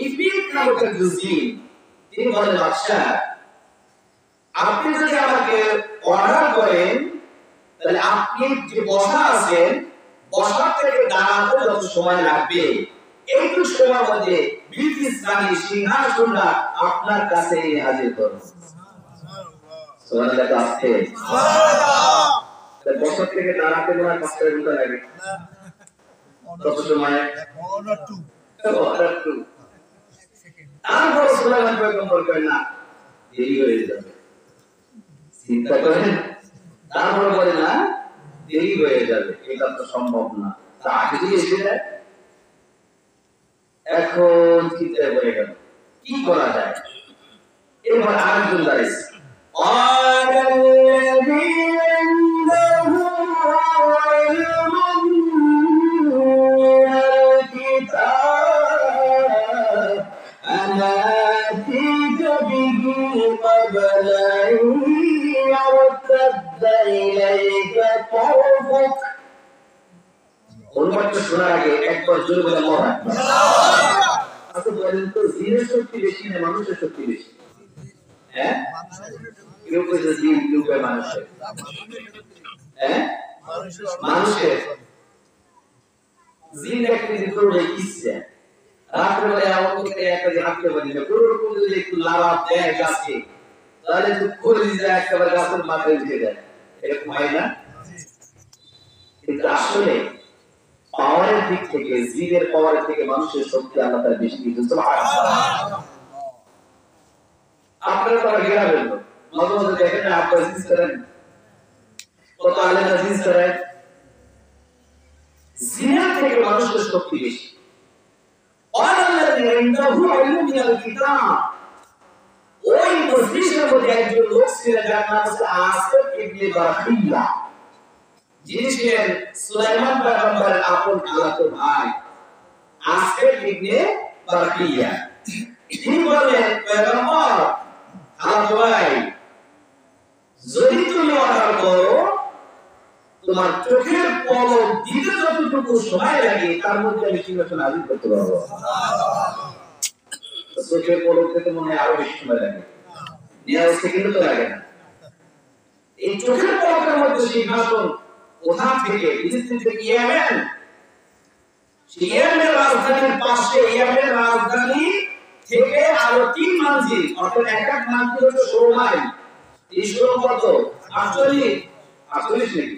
ইবলিস নামক একজন জিন, তিনি বলেন বাদশা, আপনি যদি আমাকে অর্ডার করেন তাহলে আপনি যে বসা আছেন বসার থেকে দাঁড়াতে যত সময় লাগবে এইটুকু সময়ের মধ্যে বিলকিস রানী সিংহাসনটা আপনার কাছে হাজির করব। সুবহানাল্লাহ। আছে সুবহানাল্লাহ। বসার থেকে দাঁড়াতে মনে হয় 5 ঘন্টা লাগে না, কত সময়? Order to. তারপর সুলাইমান পয়গম্বর করেন না, দেরি হয়ে যাবে, চিন্তা করেন। তারপর বলে না, দেরি হয়ে যাবে, এটা তো সম্ভব না, তা আগে যদি এসে যায়। এখন চিন্তায় পড়ে গেল, কি করা যায়? এবার আরেকজন দাঁড়িয়েছে, শোনার আগে একবার জোর বলে আল্লাহু আকবার। আচ্ছা বলেন তো, জিনের শক্তি বেশি না মানুষের শক্তি বেশি? হ্যাঁ, কেউ কইছে জিন, কেউ কয় মানুষের। হ্যাঁ, মানুষের। জিন একটা জিনিস করবে ইচ্ছে, রাত্রে বেলা এমন করে একটা যে হাঁটতে পারি না, কোনো রকম যদি একটু লাভ দেয় গাছকে, তাহলে তো করে দিয়ে একেবারে গাছের মাথায় উঠে যায়, এরকম হয় না? কিন্তু আসলে পাওয়ারের দিক থেকে, জিনের পাওয়ারের থেকে মানুষের শক্তি আল্লাহ তাআলা বেশি দিয়েছেন। সুবহানাল্লাহ। আপনারা তো আগে গেলেন, মাঝে মাঝে দেখেন না, আপনারা জিজ্ঞেস করেন কত আলেমরা জিজ্ঞেস করেন, জিনের থেকে মানুষের শক্তি বেশি। আল্লাযী ইনদাহু ইলমু মিনাল কিতাব, ওই মজলিসের মধ্যে একজন লোক ছিলেন যার নাম ছিল আসিফ ইবনে বারখিয়া, যিনি ছিলেন সুলাইমান পয়গম্বরের আপন খালাতো ভাই আসিফ ইবনে বারখিয়া। তিনি বলেন, পয়গম্বর খালাতো ভাই, যদি তুমি অর্ডার করো তোমার চোখের পলক দিতে যতটুকু সময় লাগে তার মধ্যে আমি সিংহাসন হাজির করতে পারবো। চোখের পলক দিতে মনে হয় আরো বেশি সময় লাগে, নেওয়া সেকেন্ড তো লাগে না। এই চোখের পলকের মধ্যে সিংহাসন কোথা থেকে? ফিলিস্তিন থেকে ইয়েমেন, ইয়েমেনের রাজধানীর পাশে, ইয়েমেনের রাজধানী থেকে আরো 3 মাইল, অর্থাৎ এক এক মাইল হচ্ছে 16 মাইল। এই 16 কত? 48 নাকি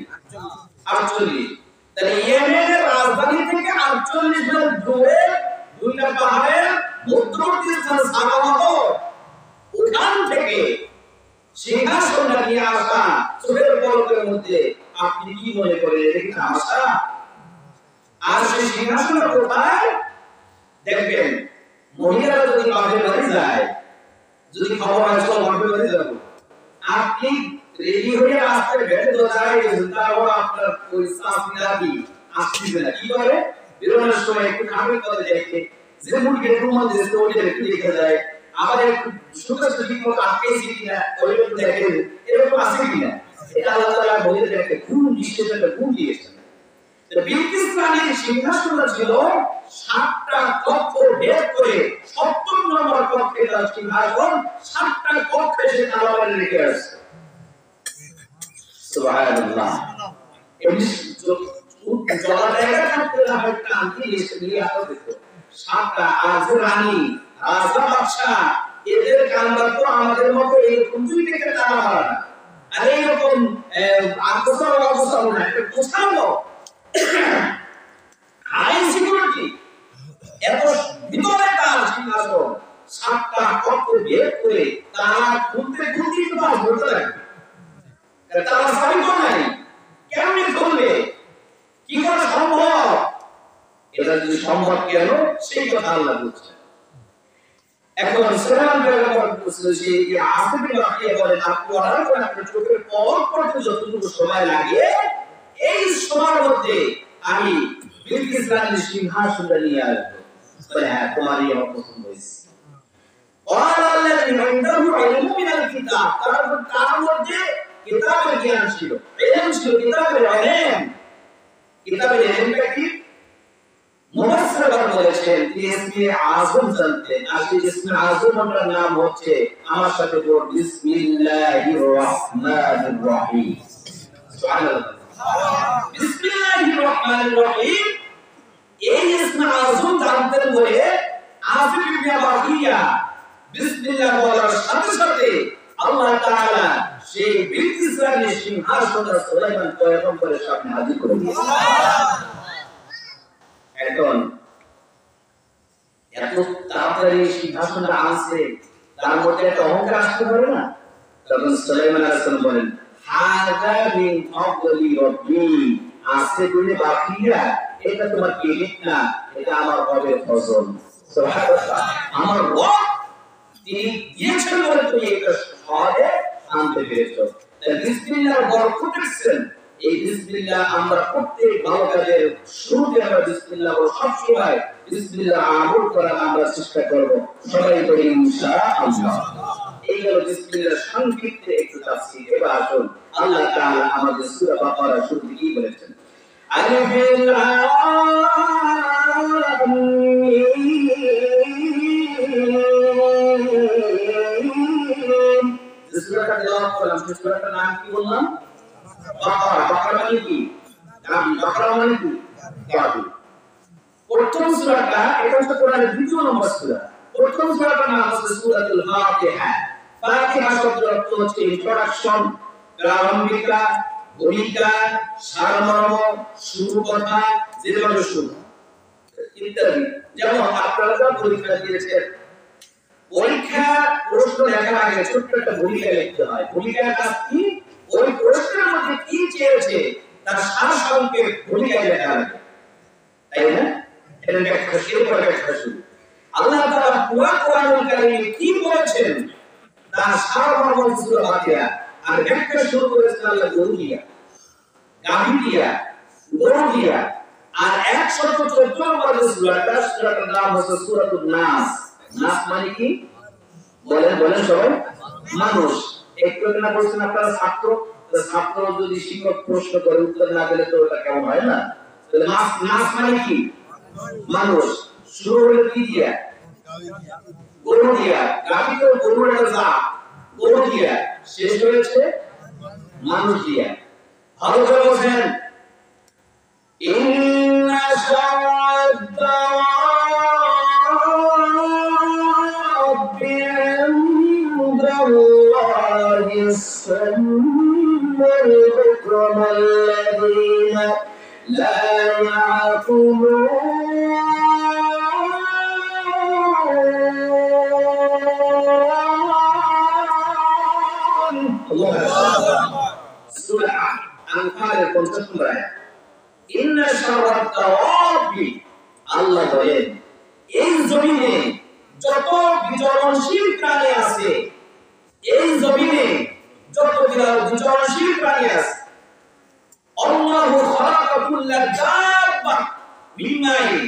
48। তাহলে ইয়েমেনের রাজধানী থেকে 48 মাইল দূরে দুইটা পাহাড়ের মধ্যবর্তী স্থান সাগরত, ওখান থেকে সিংহাসনটা নিয়ে আসা চোখের পলকের মধ্যে আপনি কি মনে করেন এটা কি তামাশা? আর সেই সিংহাসনটা কোথায়? দেখবেন মহিলারা যদি বাপের বাড়ি যায়, যদি খবর হয় চল বাপের বাড়ি যাবো, আপনি রেডি হয়ে রাস্তায় বেড়ে তো দাঁড়িয়ে, তারপর আপনার ওই সাথীরা কি আসছে না, কি করে বেরোনোর সময় একটু খাবে করে দেখে যে মুরগির রুমাল দিয়েছে ওইটা একটু দেখে যায়, আবার একটু সুন্দর ঠিক মতো আটকেছি কিনা ওইটা একটু দেখে, এরকম আছে কিনা। এটা আল্লাহ তাআলা বলে দেখে কোন নিশ্চিত একটা গুণ দিয়েছেন। বিলকিস রানীর সিংহাসনটা ছিল 7টা কক্ষ ভেদ করে 70 নম্বর কক্ষে তার সিংহাসন, 7টা কক্ষে সে তালা মেরে রেখে আসছে। সুবহানাল্লাহ। এমনি জলা জায়গা থাকতে না হয় টানতে এসে নিয়ে আসা দিত। 7টা আজ রানী, রাজা, বাদশা, এদের কামরা তো আমাদের মতো এরকম দুই থেকে তালা মারা না, আর এইরকম আগোছালো অবস্থাও না, এটা গোছানো হাই সিকিউরিটি, এত ভিতরে তার সিংহাসন, 7টা কক্ষ ভেদ করে তারা খুলতে খুলতে তো আর বলতে লাগবে, তারা সারি তো নাই, কেমনি খুলবে, কি করে সম্ভব? এটা যদি সম্ভব কেন সেই কথা আল্লাহ বলছেন। এখন সুলাইমান পয়গম্বর বলছিলেন যে এই আসিফ বিন বারখিয়া বলেন, আপনি অর্ডার করেন আপনার চোখের পলক পড়তে যতটুকু সময় লাগে এই সময়ের মধ্যে আমি বিলকিস রানীর সিংহাসনটা নিয়ে আসবো। বলে হ্যাঁ, তোমারই আমার পছন্দ হয়েছে। আল্লাযী ইনদাহু ইলমু মিনাল কিতাব, তার মধ্যে কিতাবের জ্ঞান ছিল, ইলম ছিল, কিতাবের ইলম। কিতাবের এলেমটা কি? মুফাসসিরগণ বলেছেন ইসমে আযম জানতেন। আসলে ইসমে আযমের নাম হচ্ছে, আমার সাথে বলুন, বিসমিল্লাহির রহমানির রহিম। সুবহানাল্লাহ। বিসমিল্লাহির রহমানির রহিম এই ইসমে আযম জানতেন বলে আসিফ ইবনে বাকিয়া বিসমিল্লাহ বলার সাথে সাথে আল্লাহ তাআলা সেই বিলকিসের সিংহাসনটা সুলাইমান পয়গম্বরের সামনে হাজির করে দিয়েছেন। এখন এত তাড়াতাড়ি সিংহাসনটা আনছে, তার মধ্যে একটা অহংকার আসতে পারে না? তখন সুলাইমান আলাইহিস সালাম বলেন, হাযা মিন ফাদলি রাব্বি, আসে বলে বাকিরা, এটা তোমার ক্রেডিট না, এটা আমার রবের ফজল। সুবহানাল্লাহ। আমার রব তিনি দিয়েছেন বলে তুমি এটা সহজে আনতে পেরেছো। বিসমিল্লাহর বরকত দেখছেন। এই বিসমিল্লাহ আমরা প্রত্যেক ভালো কাজের শুরুতে আমরা বিসমিল্লাহ বলবো, সব সময় বিসমিল্লাহ আমল করার আমরা চেষ্টা করব। সবাই বলি ইনশাআল্লাহ। এই হলো বিসমিল্লাহর সংক্ষিপ্ত একটু তাফসীর। এবার আসুন আল্লাহ তাআলা আমাদের সূরা বাকারা শুরুতে কি বলেছেন? আলিফ লাম মিম। সূরাটা তেলাওয়াত করলাম, সূরাটার নাম কি বললাম? বাকারা। বাকারা মানে কি? গাভী। বাকারা মানে কি? গাভী। প্রথম সূরাটা, এটা হচ্ছে কোরআনের দ্বিতীয় নম্বর সূরা। প্রথম সূরাটার নাম হচ্ছে সূরাতুল ফাতিহা। ফাতিহা শব্দের অর্থ হচ্ছে ইন্ট্রোডাকশন, প্রারম্ভিকা, ভূমিকা, সারমর্ম, শুরু কথা, যেভাবে শুরু ইত্যাদি। যেমন আপনারা যা পরীক্ষা দিয়েছেন, পরীক্ষা প্রশ্ন লেখার আগে ছোট্ট একটা ভূমিকা লিখতে হয়। ভূমিকার কাজ কি? ওই প্রশ্নের মধ্যে কি চেয়েছে তার সারসংক্ষেপ ভূমিকায় লেখা লাগে, তাই না? এটা একটা শিরোপরে একটা শুরু। আল্লাহ তাআলা পুরো কোরআনুল কারীমে কি বলেছেন তার সারমর্ম সূরা ফাতিহা। আর ব্যাখ্যা শুরু করেছেন আল্লাহ গরু দিয়া, গাভী দিয়া, গরু দিয়া। আর 114 নম্বর সূরাটা, সূরাটার নাম হচ্ছে সূরাতুন নাস। নাস মানে কি? বলেন বলেন সবাই। মানুষ। একটু না বলছেন আপনারা ছাত্র, ছাত্র যদি শিক্ষক প্রশ্ন করে উত্তর না দিলে তো ওটা কেমন হয় না? তাহলে নাস মানে কি? মানুষ। শুরু হলো কি দিয়া? গরু দিয়া। গাভী তো গরুর একটা জাত, গরু দিয়া। শেষ হয়েছে মানুষ দিয়া। ভালো করে বলছেন, ইন্না শাআদাওয়াবি ইনদাল্লাহি সাম্মাল বুকমাল্লাযীনা লা ইয়াকুলুন। সূরা আনফালের 50 নম্বর আয়াত। ইন্না শাআদাওয়াবি, আল্লাহ বলেন এই জমিনে যত বিচরণশীল প্রাণী আছে, এই জমিনে যত বিচরণশীল প্রাণী আছে, আল্লাহু খালাকা কুল্লা দাব্বা মিন মাইন,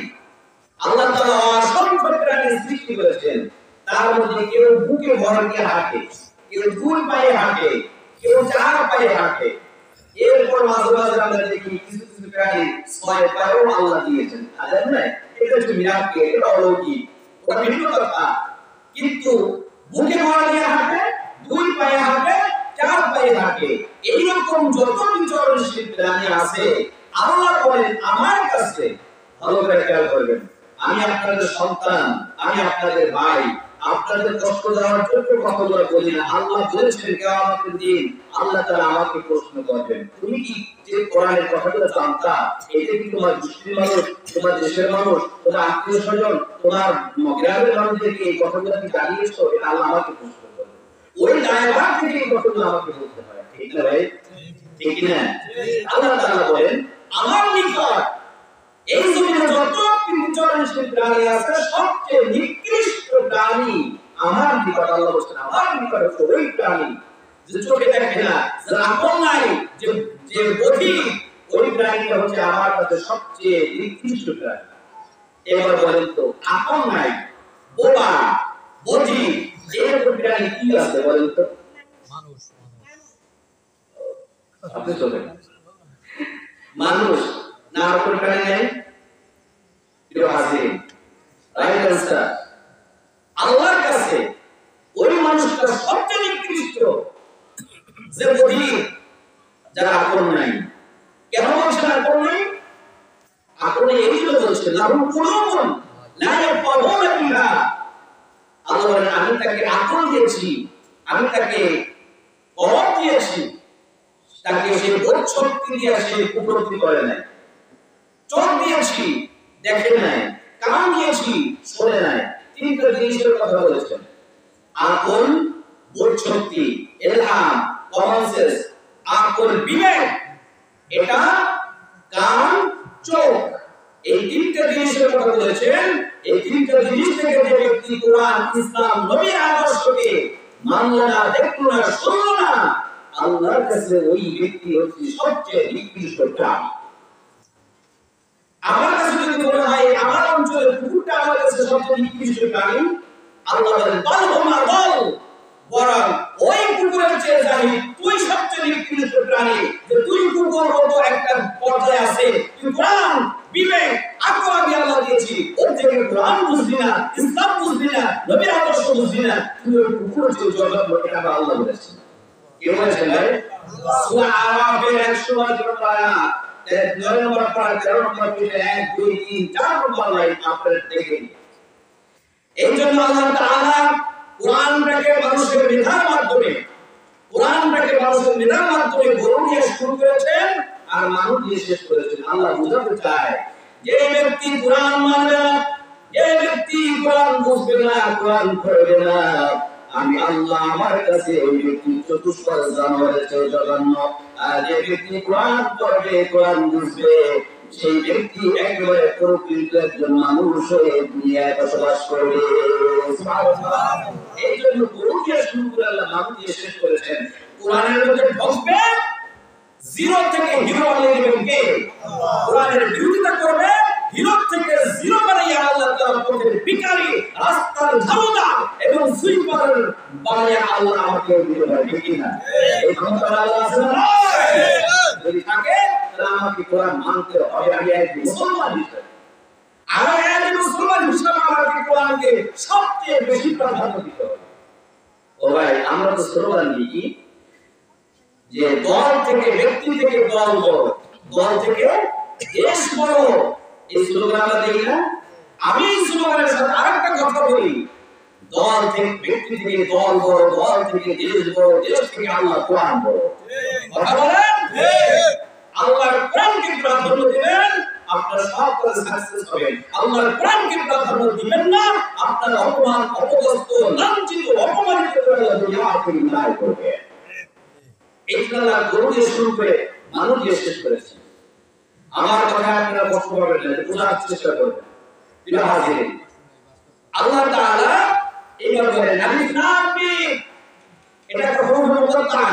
আল্লাহ তাআলা অসংখ্য প্রাণী সৃষ্টি করেছেন। তার মধ্যে কেউ বুকে ভর দিয়ে হাঁটে, কেউ দুই পায়ে হাঁটে, কেউ চার পায়ে হাঁটে। এরপর মাঝে মাঝে আমরা দেখি কিছু কিছু প্রাণী 6 পায়েও আল্লাহ দিয়েছেন। আজাব নাই? এটা হচ্ছে মিরাক্কেল, এটা অলৌকিক, ওটা ভিন্ন কথা। কিন্তু বুকে ভর দিয়ে হাঁটে, দুই পায়ে হাঁটে, চার পায়ে হাঁটে, এইরকম যত বিচরণশীল প্রাণী আছে, আল্লাহ বলেন আমার কাছে, ভালো করে খেয়াল করবেন, আমি আপনাদের সন্তান, আমি আপনাদের ভাই, আপনাদের কষ্ট দেওয়ার জন্য কথাগুলো বলি না। আল্লাহ বলেছেন কিয়ামতের দিন আল্লাহ তাআলা আমাকে প্রশ্ন করবেন, তুমি কি যে কোরআনের কথাগুলো জানতা, এটা কি তোমার মুসলিম মানুষ, তোমার দেশের মানুষ, তোমার আত্মীয়-স্বজন, তোমার গ্রামের মানুষদেরকে এই কথাগুলো কি জানিয়েছো? এটা আল্লাহ আমাকে প্রশ্ন করবেন। ওই দায়ভার থেকে এই কথাগুলো আমাকে বলতে হয়, ঠিক না ভাই? ঠিক না? আল্লাহ তাআলা বলেন আমার নিকট এই জমিনে যত বিচরণশীল প্রাণী আছে, সবচেয়ে নিকৃষ্ট প্রাণী আমার নিকট। আল্লাহ বলেন আমার নিকট হচ্ছে ওই প্রাণী যে চোখে দেখে না, যে আপন নাই, যে বধির, ওই প্রাণীটা হচ্ছে আমার কাছে সবচেয়ে নিকৃষ্ট প্রাণী। এবার বলেন তো আপন নাই, বোবা, বধির, এরকম প্রাণী কি আছে বলেন তো? মানুষ। আপনি চলেন মানুষ না আর কোনো প্রাণী নাই? প্রিয় হাজির, রাইট আনসার। আল্লাহর কাছে ওই মানুষটা সবচেয়ে নিকৃষ্ট যে বধির, যারা আকল নাই। কেন বলছেন আকল নাই? আকলে এই জন্য বলছেন লাহুম কুলুবুন লা ইয়াফকাহুনা বিহা। আল্লাহ বলেন আমি তাকে আকল দিয়েছি, আমি তাকে কলব দিয়েছি, তাকে সেই বোধ শক্তি দিয়ে সে উপলব্ধি করে নাই। চোখ দিয়েছি, দেখে নাই। কান দিয়েছি, শোনে নাই। তিনটা জিনিসের কথা বলেছেন: আকল, বোধ শক্তি, ইলহাম, কমন সেন্স। আকল বিবেক, এটা কান, চোখ, এই তিনটা জিনিসের কথা বলেছেন। এই তিনটা জিনিস থেকে যে ব্যক্তি কোরআন, ইসলাম, নবীর আদর্শকে মানলো না, দেখলো না, শুনলো না, আল্লাহর কাছে ওই ব্যক্তি হচ্ছে সবচেয়ে নিকৃষ্ট প্রাণী। আমার কাছে যদি মনে হয় আমার অঞ্চলের কুকুরটা আমার কাছে সবচেয়ে নিকৃষ্ট প্রাণী, আল্লাহ বলেন বল তোমার বল, বরং ওই কুকুরের চেয়ে জানি তুই সবচেয়ে নিকৃষ্ট প্রাণী। যে তুই কুকুর মতো একটা পর্যায়ে আছে, তুই কোরআন, বিবেক, আকল আমি আল্লাহ দিয়েছি, ওর থেকে কোরআন বুঝবি না, ইসলাম বুঝবি না, নবীর আদর্শ বুঝবি না, তুই ওই কুকুরের চেয়ে জগৎ লোকে আবার আল্লাহ বলেছেন। কি বলেছেন ভাই? সূরা আরাফের 100 নম্বর আয়াত, 9 নম্বর পারা, 13 নম্বর পৃষ্ঠা, 1 2 3 4 নম্বর লাইন আপনারা দেখেন। এই জন্য আল্লাহ তাআলা কোরআনটাকে মানুষের বিধার মাধ্যমে, কোরআনটাকে মানুষের বিধার মাধ্যমে গরু দিয়ে শুরু করেছেন আর মানুষ দিয়ে শেষ করেছেন। আল্লাহ বুঝাতে চায় যে ব্যক্তি কোরআন মানবে না, যে ব্যক্তি কোরআন বুঝবে না, কোরআন পড়বে না, আমি আল্লাহ আমার কাছে ওই ব্যক্তি চতুষ্পদ জানোয়ারের চেয়ে জঘন্য। আর যে ব্যক্তি কোরআন পড়বে, কোরআন বুঝবে, সেই ব্যক্তি একেবারে প্রকৃত একজন মানুষ হয়ে দুনিয়ায় বসবাস করবে। এই জন্য গরু দিয়ে শুরু করে আল্লাহ মানুষ দিয়ে শেষ করেছেন। কোরআনের মধ্যে ঢুকবে, জিরো থেকে হিরো বানিয়ে দেবেন কে? কোরআনের বিরোধিতা করবে, হিরো থেকে জিরো বানিয়ে আল্লাহ তাআলা পথের ভিখারি, রাস্তার ঝাড়ুদার এবং সুইপার বানিয়ে আল্লাহ আমাকে দিতে পারে, ঠিক না? এই ক্ষমতা আল্লাহ আছে না? যদি থাকে তাহলে আমাকে কোরআন মানতে হবে। আমি একজন মুসলমান হিসেবে, আমি একজন মুসলমান হিসেবে আমাকে কোরআনকে সবচেয়ে বেশি প্রাধান্য দিতে হবে। ও ভাই, আমরা তো স্লোগান দিই যে দল থেকে, ব্যক্তি থেকে দল বড়, দল থেকে দেশ বড়। এই স্লোগান আমরা দেখি না? আমি এই স্লোগানের সাথে আরেকটা কথা বলি, দল থেকে, ব্যক্তি থেকে দল বড়, দল থেকে দেশ বড়, দেশ থেকে আল্লাহ কোরআন বড়। কথা বলেন? আল্লাহর কোরআনকে প্রাধান্য দিবেন, আপনারা সব কাজে সাকসেস হবেন। আল্লাহর কোরআনকে প্রাধান্য দিবেন না, আপনারা অপমান, অপদস্থ, লাঞ্ছিত, অপমানিত করে দুনিয়া থেকে বিদায় করবেন। এই খেলা গরু দিয়ে শুরু করে মানুষ দিয়ে শেষ করেছে। আমার কথা আপনারা কষ্ট পাবেন না, বোঝার চেষ্টা করবেন। প্রিয় হাজির, আল্লাহ তাআলা এইবার বলেন আলিফ লাম মিম, এটা একটা হুরুফ মুকাত্তাআ।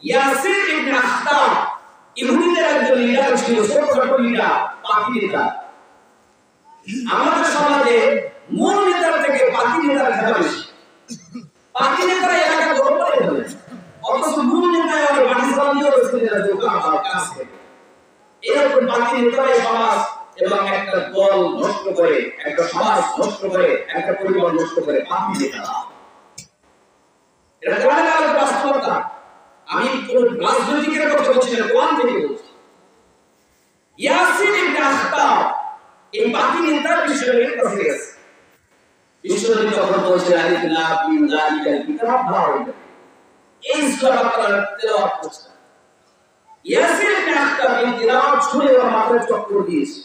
ইয়াসির ইবনে আখতাব ইহুদিদের একজন লিডার ছিল, ছোটখাটো লিডার, পাখি নেতা। আমাদের সমাজে মূল নেতার থেকে পাখি নেতার খেলা বেশি। পাখি নেতারা এলাকা গরম করে ফেলে, অথচ মূল নেতা আমাদের বাড়ি সামনে রয়েছে কাজ করে। এরকম পাখি নেতারাই সমাজ এবং একটা দল নষ্ট করে, একটা সমাজ নষ্ট করে, একটা পরিবার নষ্ট করে। পাখি নেতারা, এটা কোরআনের বাস্তবতা। আমি কোন রাজনৈতিকের কথা বলছি না, কোরআন থেকে বলছি। ইয়াসির ইবনে আখতাব এই পাখি নেতার বিষয়ে কথা গেছে। বিশ্বনবী যখন বলছেন আলিফ লাম মিম যালিকাল কিতাব লা রাইবা ফীহি, এই সূরা বাকারা তেলাওয়াত করছেন। ইয়াসির ইবনে আখতাব এই তেলাওয়াত শুনে ওর মাথায় চক্কর দিয়েছে।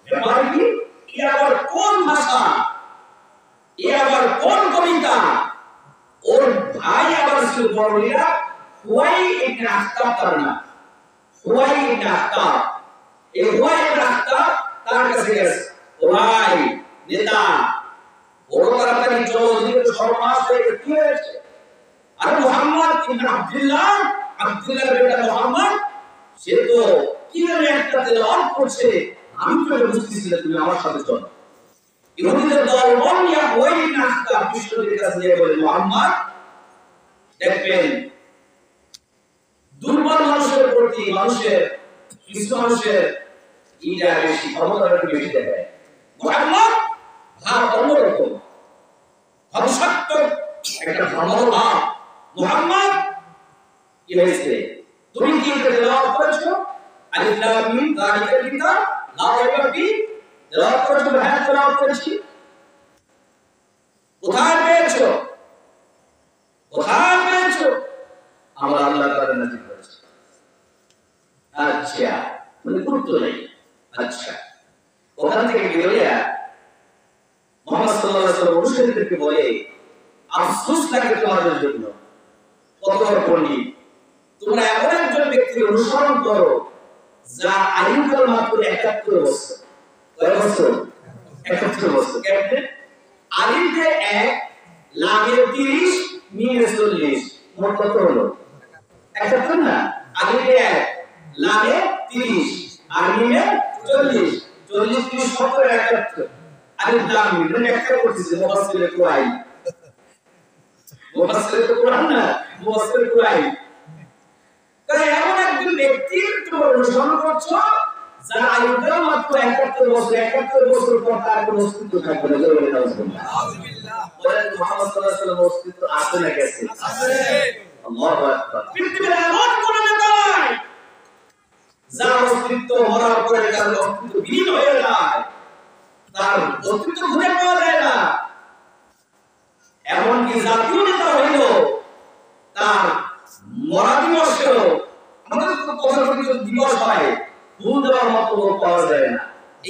ব্যাপার কি? এ আবার কোন ভাষা, এ আবার কোন কবিতা? ওর ভাই আবার ছিল বড় লিডার হুয়াই ইবনে আখতাব, তার নাম হুয়াই ইবনে আখতাব। এই হুয়াই ইবনে আখতাব তার কাছে গেছে, ভাই নেতা, বড় তাড়াতাড়ি চলো, দিকে সর্বনাশ হয়ে কি হয়েছে? আর মুহাম্মদ ইবনে আব্দুল্লাহ, আব্দুল্লাহর বেটা মুহাম্মদ, সে তো কিভাবে একটা তেলাওয়াত করছে, আমি তো বুঝতেছি না, তুমি আমার সাথে চলো। ইহুদিদের দল বনিয়া হুয়াই ইবনে আখতাব বিশ্বনবীর কাছে গিয়ে বলে, মুহাম্মদ দেখবেন দুর্বল মানুষের প্রতি, মানুষের, কিছু মানুষের ইটা বেশি ক্ষমতাটা বেশি দেখায় মুহাম্মদ ভাব অন্যরকম ভবিষ্যৎ একটা ধর্মের ভাব মুহাম্মদ কি হয়েছে তুমি কি এটা তেলাওয়াত করেছো আলিফ লাম মিম যালিকাল কিতাব লা রাইবা ফিহি তেলাওয়াত করেছো হ্যাঁ তেলাওয়াত করেছি কোথায় পেয়েছো আমার আল্লাহ তাআলা নাযিল করেছে আচ্ছা মানে গুরুত্ব নেই আচ্ছা ওখান থেকে বেরিয়ে মুহাম্মদ সাল্লাল্লাহু আলাইহি ওয়াসাল্লাম অনুসারীদেরকে বলে আফসোস লাগে তোমাদের জন্য কত বড় পণ্ডিত তোমরা এমন একজন ব্যক্তির অনুসরণ করো যা আয়ুকাল মাত্র 71 বছর কয় বছর 71 বছর কেমনে আলিফে 1 লামে 30 মিমে 40 মোট কত হলো 71 না আলিফে 1 লামে 30 আর মিমে 40 40 30 70 71 আলিফ লাম মিম মানে একটা করতেছে মুফাসসিরে কুরাই মুফাসসিরে কুরআন না মুফাসসিরে কুরাই তাই এমন একজন ব্যক্তির তোমরা অনুসরণ করছো যার আয়ুকাল মাত্র 71 বছর 71 বছর পর তার কোনো অস্তিত্ব থাকবে না জোরে বলে আলহামদুলিল্লাহ বলেন মুহাম্মদ সাল্লাল্লাহু আলাইহি ওয়াসাল্লাম অস্তিত্ব আছে না গেছে আছে আল্লাহু আকবার পৃথিবীর এমন কোন নেতা নাই যার অস্তিত্ব মরার পরে তার অস্তিত্ব বিলীন হয়ে যায় তার অস্তিত্ব খুঁজে পাওয়া যায় না এমন কি জাতীয় নেতা হইল তার মরা দিবসেও আমাদের তো প্রজাতন্ত্র দিবস হয় ভুল দেওয়ার মতো পাওয়া যায় না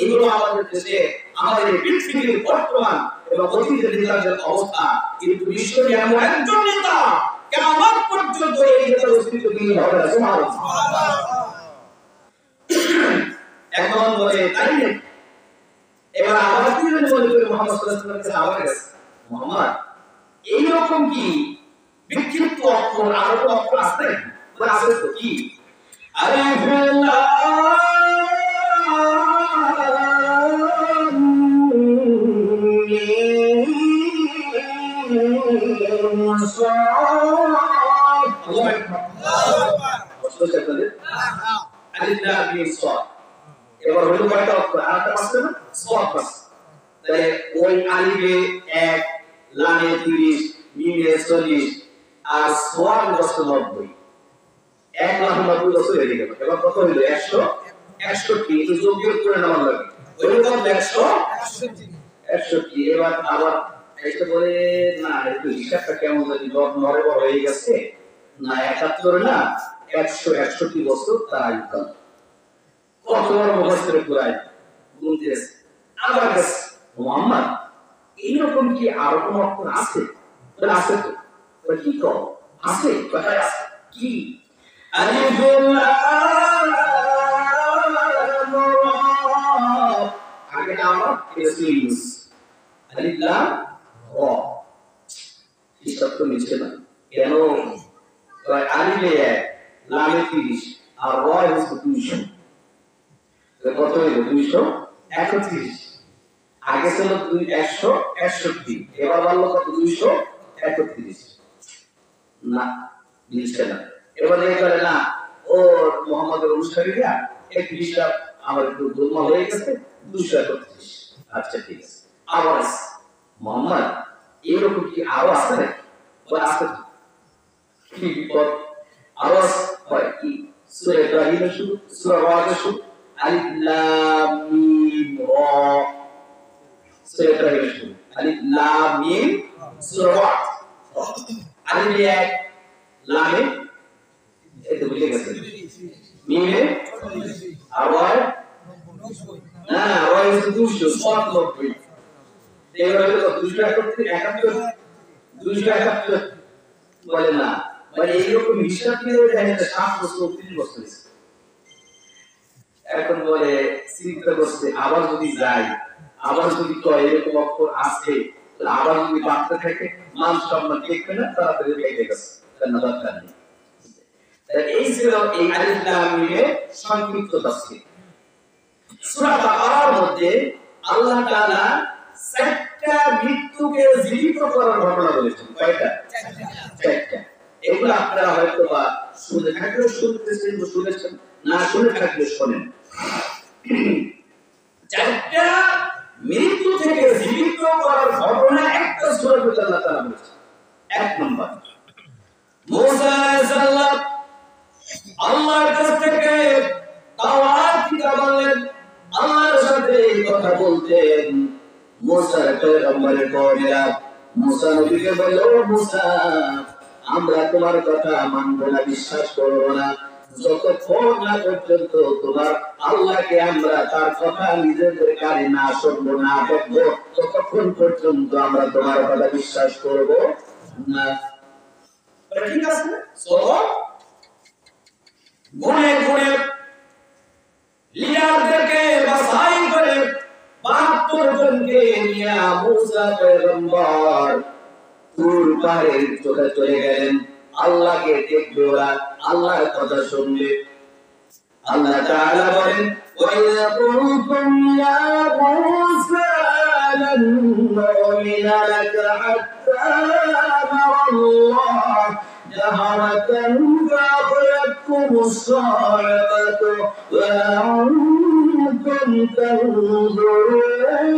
এইগুলো আমাদের দেশে আমাদের পৃথিবীর বর্তমান এবং অতীতের নেতাদের অবস্থা কিন্তু বিশ্বের এমন একজন নেতা কিয়ামত পর্যন্ত এই নেতার অস্তিত্ব বিলীন হবে না সুবহানাল্লাহ এখন বলে তাই না এবার আবার কি বলে মুহাম্মদ সাল্লাল্লাহু আলাইহি ওয়াসাল্লাম আবার গেছে মুহাম্মদ এই রকম কি বিক্ষিপ্ত অক্ষর আর কোনো অক্ষর আছে মানে আছে তো কি আলিফ লাম মিম সাদ আল্লাহু আকবার বুঝতে পারছেন আলিফ লাম মিম সাদ এবার হলো কয়টা অক্ষর আরেকটা আছে না সাদ বাস তাহলে ওই আলিফে 1 লামে 30 মিমে 40 আর সাদ বস্তু 90 1,90,000 বছর হয়ে গেল এবার কত হলো 161 এই যোগ বিয়োগ করে নেওয়া লাগে ওই কত 161 এবার আবার এটা বলে না একটু হিসাবটা কেমন জানি নরে বড় হয়ে গেছে না 71 না 161 বছর তার আয়ুকাল কত বড় মুফাসসির কুরাই গুনতেছে আবার কাছে মুহাম্মদ এই রকম কি আর কোন অক্ষর আছে বলে আছে তো বলে কি কও আছে কোথায় আছে কি আলিফ লাম রা আগে নাম এসিউস আলিফ লাম রা হিসাব তো নিচে না কেন তাই আলিফে 1 লামে 30 আর রা হচ্ছে 200 কত হইল 231 আগে ছিল 161 এবার বললো কত 231 না মিলছে না এবার এই করে না ও মুহাম্মদের অনুসারীরা এক হিসাব আমার একটু গোলমাল হয়ে গেছে 231 আচ্ছা ঠিক আছে আবার মুহাম্মদ এরকম কি আরো আছে নাকি বলে আছে কি বিপদ আরো হয় কি সূরা ইব্রাহিমের শুরু সূরা রাদের শুরু আলিফ লাম মিম রা সূরা ইব্রাহিমের শুরু আলিফ লাম মিম সূরা রাদ আলিফ 1 লামে এটা বুঝে গেছে মিমে আর ওয়াই না ওয়াই 290 এবারে তো 271 বলে না মানে এইরকম হিসাব দিয়ে দেখেন 7 বছর 30 বছর এখন বলে চিন্তা করছে আবার যদি যাই আবার যদি তো এরকম অক্ষর আসে তাহলে আবার যদি বাড়তে থাকে মান সম্মান দেখবে না তাড়াতাড়ি বেরিয়ে গেছে কারণ দরকার নেই এই ছিল এই আলিফ লাম মিমের সংক্ষিপ্ত তাফসীর সূরা বাকারার মধ্যে আল্লাহ তাআলা 4টা মৃত্যুকে জীবিত করার ঘটনা বলেছেন কয়টা 4টা এগুলো আপনারা হয়তো বা শুনে থাকলে শুনতেছেন না শুনে থাকলে শোনেন চারটা মৃত্যু থেকে জীবিত করার ঘটনা একটা সূরাতে আল্লাহ তাআলা বলেছে। এক নম্বর, মুসা আলাইহিস সালাম আল্লাহর কাছ থেকে তাওরাত কিতাব আনলেন, আল্লাহর সাথে কথা বলতেন। মুসার পয়গম্বরের কওমেরা মুসা নবীকে বলল, মুসা আমরা তোমার কথা মানব না, বিশ্বাস করব না যতক্ষণ না পর্যন্ত তোমার আল্লাহকে আমরা তার কথা নিজেদের কানে না শুনবো না দেখবো, ততক্ষণ পর্যন্ত আমরা তোমার কথা বিশ্বাস করব না। ঠিক আছে, চলো গুনে গুনে লিডারদেরকে বাছাই করে 72 জনকে নিয়ে মুসা পয়গম্বর তুর পাহাড়ের চোখে চলে গেলেন। আল্লাহকে দেখবে ওরা, আল্লাহর কথা শুনবে। আল্লাহ তাআলা বলেন, ওয়াইযা কুনতুম ইয়া মুসা লান নু'মিনা লাকা হাত্তা নারাল্লাহ জাহারাতান ফাআখাযাতকুmus সা'iকাতু ওয়া আনতুম তানজুরুন।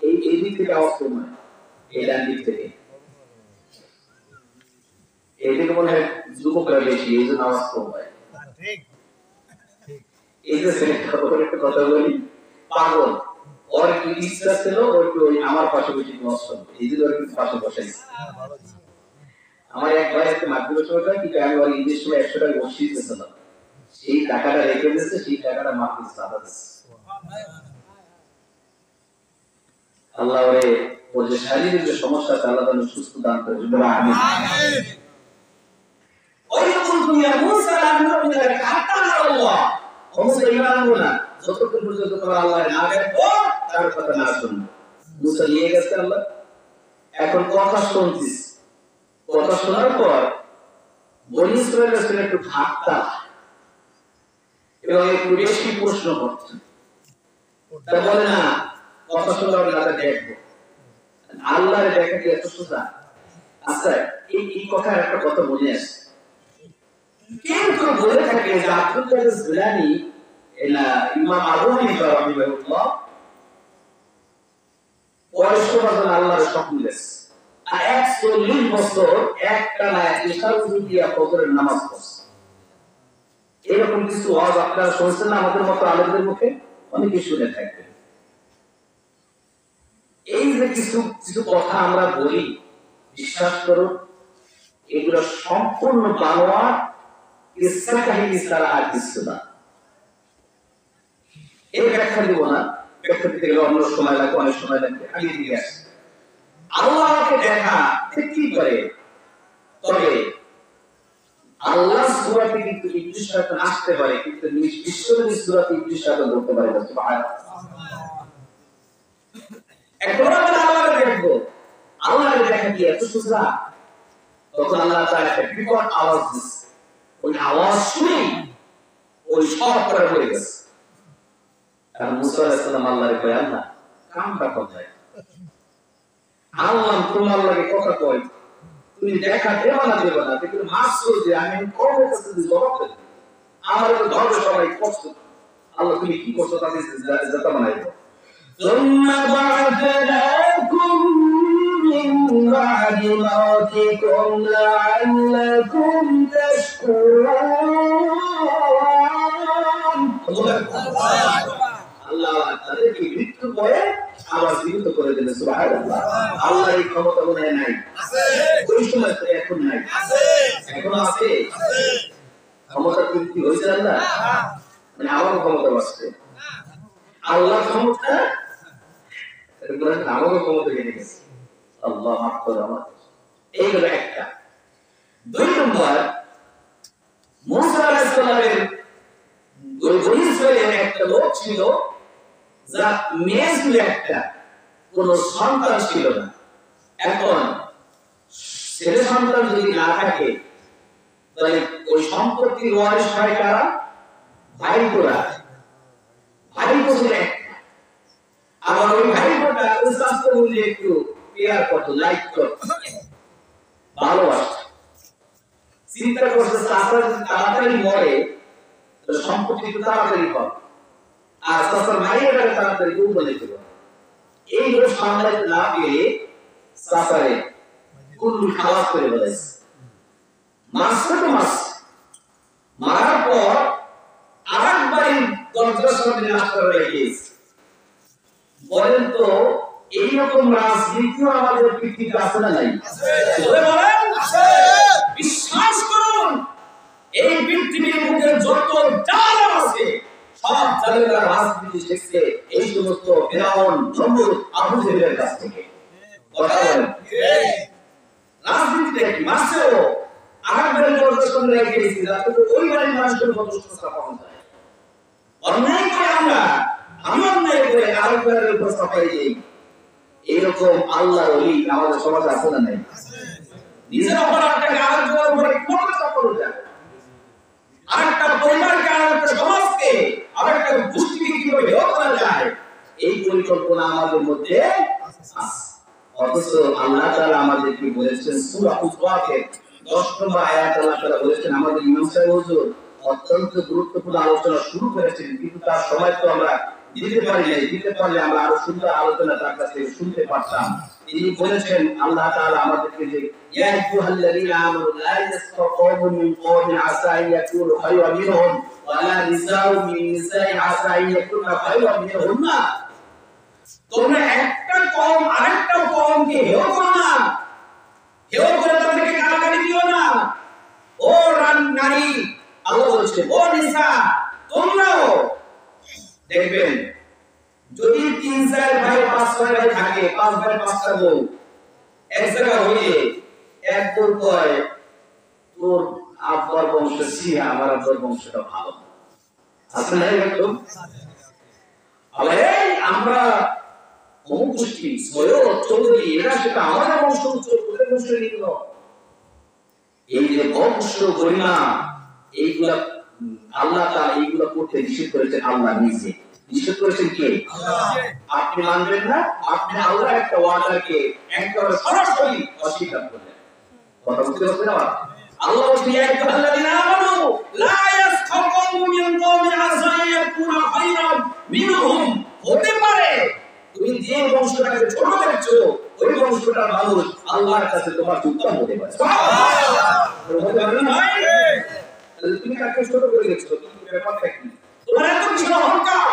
এই দিক থেকে আওয়াজ কম হয়, এই ডান দিক থেকে। এইদিকে মনে হয় যুবকরা বেশি, এই জন্য আওয়াজ কম হয়। এই যে একটা কথা বলি, পাগল ওর একটু ইচ্ছা ছিল, ও একটু আমার পাশে বসে নষ্ট, এই জন্য ওর পাশে বসাইছে। আমার এক ভাই একটা মাধ্যমিক সময় কি আমি ওর ইংলিশ সময় 100 টাকা বসিয়ে দিয়েছিলাম, সেই টাকাটা রেখে দিয়েছে, সেই টাকাটা মাহফিজ সাদা দিয়েছে। আল্লাহ ওর যে শারীরিক যে সমস্যা আছে আল্লাহ তাআলা সুস্থ দান করে দিবেন, আমিন। ওই রকম দুনিয়া মুসা আলাইহিস সালাম হাত্তা আল্লাহ মুসা ঈমান আনবো না যতক্ষণ পর্যন্ত তোমার আল্লাহ না দেখো, তার কথা না শুনবো। মুসা নিয়ে গেছে আল্লাহ, এখন কথা শুনছিস, কথা শোনার পর বনী ইসরাঈলের সাথে একটু ঠাট্টা এবং একটু বেশি প্রশ্ন করছে। তা বলে না কথা শোনার না দেখবো, আল্লাহর দেখা কি এত সোজা? আচ্ছা, এই কথার একটা কথা মনে আছে, কিন্তু বলে থাকে যে আব্দুল কাদের জিলানী ইমাম আবু হানিফা রাহিমাহুল্লাহ বয়স্ক বাজান আল্লাহর স্বপ্ন দেখছে, আর 140 বছর একটানা ইশার উযু দিয়া ফজরের নামাজ পড়ছে। এরকম কিছু ওয়াজ আপনারা শুনছেন না আমাদের মতো আলেমদের মুখে? অনেকে শুনে থাকবেন। এই যে কিছু কিছু কথা আমরা বলি, বিশ্বাস করুন এগুলো সম্পূর্ণ বানোয়াট কিসসা কাহিনী ছাড়া আর কিছু না। এই ব্যাখ্যা দিব না, ব্যাখ্যা দিতে গেলে অন্য সময় লাগবে, অনেক সময় লাগবে, আগে দিয়ে আসি। আল্লাহকে দেখা ঠিক কি করে? তবে আল্লাহ সূরাতে কিন্তু ইবলিস শয়তান আসতে পারে, কিন্তু বিশ্বনবী সূরাতে ইবলিস শয়তান বলতে পারে না। সুবহানাল্লাহ। এখন আমরা আল্লাহকে দেখবো, আল্লাহকে দেখা কি এত সোজা? তখন আল্লাহ তাআলা একটা বিকট আওয়াজ দিচ্ছে, ওই আওয়াজ শুনে ওই সব করে পড়ে গেছে। আর মুসা আলাইহিস সালাম আল্লাহরে কয়, আল্লাহ কামটা কোথায়? আল্লাহ তোমার লাগে কথা কয়, তুমি দেখা দেবা না দেবা না, কিন্তু মাসুল যে আমি কবে কাছে জবাব দেব, আমার তো ধর্মে সবাই কষ্ট। আল্লাহ তুমি কি করছো তাতে যেটা বানাইবো। ثم بعثناكم من بعد موتكم لعلكم تشكرون। আল্লাহ তাদেরকে মৃত্যু পরে আবার জীবিত করে দিলেন। সুবহানাল্লাহ। আল্লাহর এই ক্ষমতা মনে নাই? আছে। ওই সময় তো এখন নাই? আছে। এখন আছে? আছে। ক্ষমতা কি হইছে আল্লাহ? মানে আমার ক্ষমতা আছে। আল্লাহর ক্ষমতা আমাকে ক্ষমতা দিয়ে গেছে। আল্লাহ মাফ করো আমাকে। এইগুলো একটা। দুই নম্বর, মুসা আলাইহিস সালামের ওই বনী ইসরাঈলের একটা লোক ছিল, যার মেয়ে ছিল একটা, কোন সন্তান ছিল না। এখন ছেলে সন্তান যদি না থাকে তাহলে ওই সম্পত্তির ওয়ারিশ হয় কারা? ভাই গোরা। ভাই ছিল একটা, আমার ওই ভাই বোনটা উস্তাদকে বলি একটু কেয়ার করতো, লাইক করতো, ভালোবাসতো। চিন্তা করছে চাচা তাড়াতাড়ি মরে সম্পত্তি একটু তাড়াতাড়ি হবে, আর চাচার মায়ের তাড়াতাড়ি বলে দিল। এই লোক সামলাইতে না পেরে চাচারে কুল্লু খালাস করে বলেছে, মাসটা তো মাস। মারার পর আরেকবার দরজার সামনে রাস্তা রেখেছে। বলেন তো এইরকম রাজনীতিও আমাদের পৃথিবীতে আছে না নাই? বিশ্বাস করুন, এই পৃথিবীর বুকে যত জালেম আছে সব জালেমরা রাজনীতি শিখছে এই সমস্ত ফিরাউন, নমরুদ, আবু জেহেলের কাছ থেকে। কথা বলেন রাজনীতিটা কি মাসেও আরেকবার দরজার সামনে রেখেছি, যাতে ওই বাড়ির মানুষের কত সস্তা পাওয়া যায়। অন্যায় করে আমি অন্যায় করে আরেকবারের উপর চাপাই দিই। এরকম আল্লাহর ওলি আমাদের সমাজে আছে না নাই? নিজের অপরাধটাকে আরেকজনের উপরে কিভাবে চাপানো যায়, আরেকটা পরিবারকে, আরেকটা সমাজকে, আরেকটা গোষ্ঠীকে কিভাবে হেয় করা যায়, এই পরিকল্পনা আমাদের মধ্যে আছে। অথচ আল্লাহ তাআলা আমাদেরকে বলেছেন সূরা ফুরকানের 10 নম্বর আয়াত আল্লাহ তাআলা বলেছেন, আমাদের ইমাম সাহেব হুজুর অত্যন্ত গুরুত্বপূর্ণ আলোচনা শুরু করেছেন, কিন্তু তার সময় তো আমরা দিতে পারি নাই। দিতে পারলে আমরা আরো সুন্দর আলোচনা তার কাছ থেকে শুনতে পারতাম। তিনি বলেছেন আল্লাহ তাআলা আমাদেরকে যে ইয়া আইয়ুহাল্লাযীনা আমানু লা ইয়াসখার কওমুম মিন কওমিন আসা আন ইয়াকুনু খায়রাম মিনহুম ওয়া লা নিসাউম মিন নিসাইন আসা আন ইয়াকুনু খায়রাম মিনহুন্না। তোমরা একটা কওম আরেকটা কওমকে হেয় করো না, হেয় করে তাদেরকে গালাগালি দিও না। ও নারী, আল্লাহ বলছে ও নিসা, তোমরাও দেখবেন যদি 3-4 ভাই 5 ভাই থাকে, 5 ভাই 5টা বউ এক জায়গা হইলে এক বউ কয় তোর আব্বার বংশ ছিয়া, আমার আব্বার বংশটা ভালো আছে না? এরকম আমরা অমুক গোষ্ঠী সৈয়দ চৌধুরী এরা সেটা আমাদের বংশ উচ্চর, ওদের বংশ নিল। এই যে বংশ গরিমা এইগুলা আল্লাহ তাআলা এইগুলা করতে নিষেধ করেছেন। আল্লাহ নিজে নিষেধ করেছেন কে? আপনি মানবেন না, আপনি আল্লাহ একটা ওয়ার্ডারকে একবারে সরাসরি অস্বীকার করলেন। কথা বুঝতে পারছেন? আল্লাহ বলছেন ইয়া আইয়ুহাল্লাযীনা আমানু লা ইয়াসখার কওমুম মিন কওমিন আসা আন ইয়াকুনু খায়রাম মিনহুম। হতে পারে তুমি যে বংশটাকে ছোট দেখছো ওই বংশটার মানুষ আল্লাহর কাছে তোমার উত্তম হতে পারে। সুবহানাল্লাহ। তুমি কাকে ছোট করে দেখছো, তুমি ব্যাপারটা কি? তোমার এত কিছু অহংকার,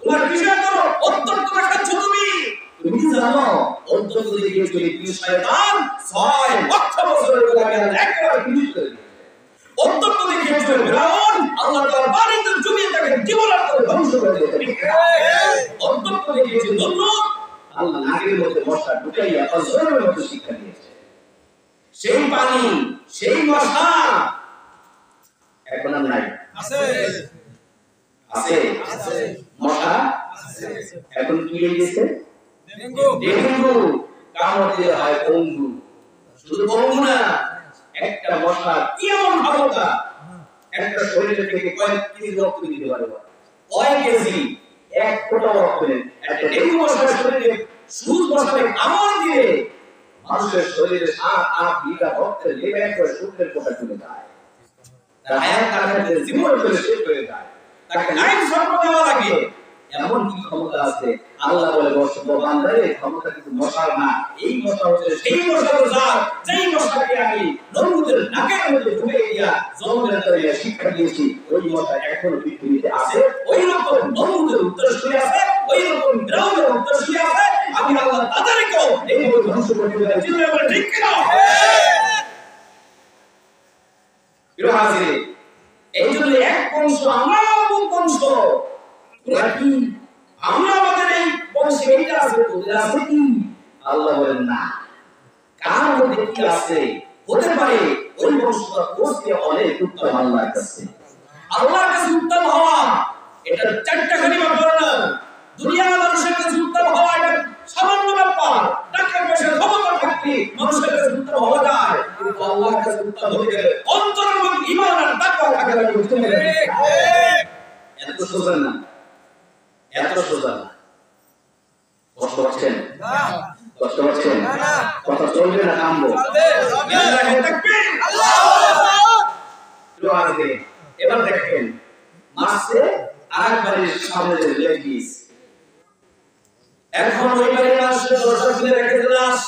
তোমার বিষয় তো অত্যন্ত দেখাচ্ছ। তুমি কি জানো অত্যন্ত দেখিয়ে চলে কি শয়তান 6 লক্ষ বছরের আগে একবার ফিনিশ করে দিয়েছে। অত্যন্ত দেখিয়ে চলে ফিরাউন আল্লাহ তাআলা বাড়িতে জমিয়ে তাকে জীবনান্ত ধ্বংস করে দিয়েছে। অত্যন্ত দেখিয়েছে নমরুদ, আল্লাহ নাগের মধ্যে মশা ঢুকাইয়া অজরের মধ্যে শিক্ষা দিয়েছে। সেই পানি, সেই মশা এখন আর নাই। আছে আছে আছে মশা আছে। এখন কি হয়ে গেছে? ডেঙ্গু। কামড় দিলে হয় পঙ্গু। শুধু পঙ্গু না, একটা মশা কেমন ক্ষমতা, একটা শরীর থেকে কয়েক কেজি রক্ত দিতে পারে। কয়েক কেজি, 1 ফোঁটা রক্ত নেই। একটা ডেঙ্গু মশার শরীরে সুদ মশাকে কামড় দিলে মানুষের শরীরে 7-8 লিটার রক্তের লেবে একবার সূর্যের ফোঁটা চলে যায়। তার হায়াত কাছে জীবন চলে শেষ হয়ে যায়। তাকে লাইফ সাপোর্ট দেওয়া লাগে। এমন কি ক্ষমতা আছে? আল্লাহ বলে বান্দারে ক্ষমতা কিন্তু মশার না, এই মশা হচ্ছে সেই মশার জাত যেই মশাকে আমি নমরুদের নাকের মধ্যে ঢুকে দিয়া জন্মের তরে শিক্ষা দিয়েছি। ওই মশা এখনো পৃথিবীতে আছে, ওই রকম নমরুদের উত্তরসূরি আছে, ওই রকম ফিরাউনের উত্তরসূরি আছে। আমি আল্লাহ তাদেরকেও এইভাবে ধ্বংস করতে চাই। চিন্তা করে ঠিক কিনা? এই জন্য এক বংশ আমরা বংশ নাকি আমরা আমাদের এই বংশে এইটা আছে, ওদের আছে কি? আল্লাহ বলেন না। কার মধ্যে কি আছে? হতে পারে ওই বংশটা কোষে অনেক উত্তম আল্লাহর কাছে। আল্লাহর কাছে উত্তম হওয়া এটা 4টা খালি ব্যাপার না। দুনিয়ার মানুষের কাছে উত্তম হওয়া এটা সামান্য ব্যাপার। টাকা পয়সা ক্ষমতা থাকলে মানুষের কাছে উত্তম হওয়া যায়, কিন্তু আল্লাহর কাছে উত্তম হতে গেলে অন্তরের মধ্যে ঈমান আর তাকওয়া থাকা লাগবে। এত সোজা না, এত সোজা না। কষ্ট হচ্ছেন? কষ্ট হচ্ছেন? কথা চলবে না কামবো? এবার দেখেন মাসে আরেকবারের সামনে লেগিস এখন ওই বাড়ির আসলে দরজা খুলে রেখে দিলাস।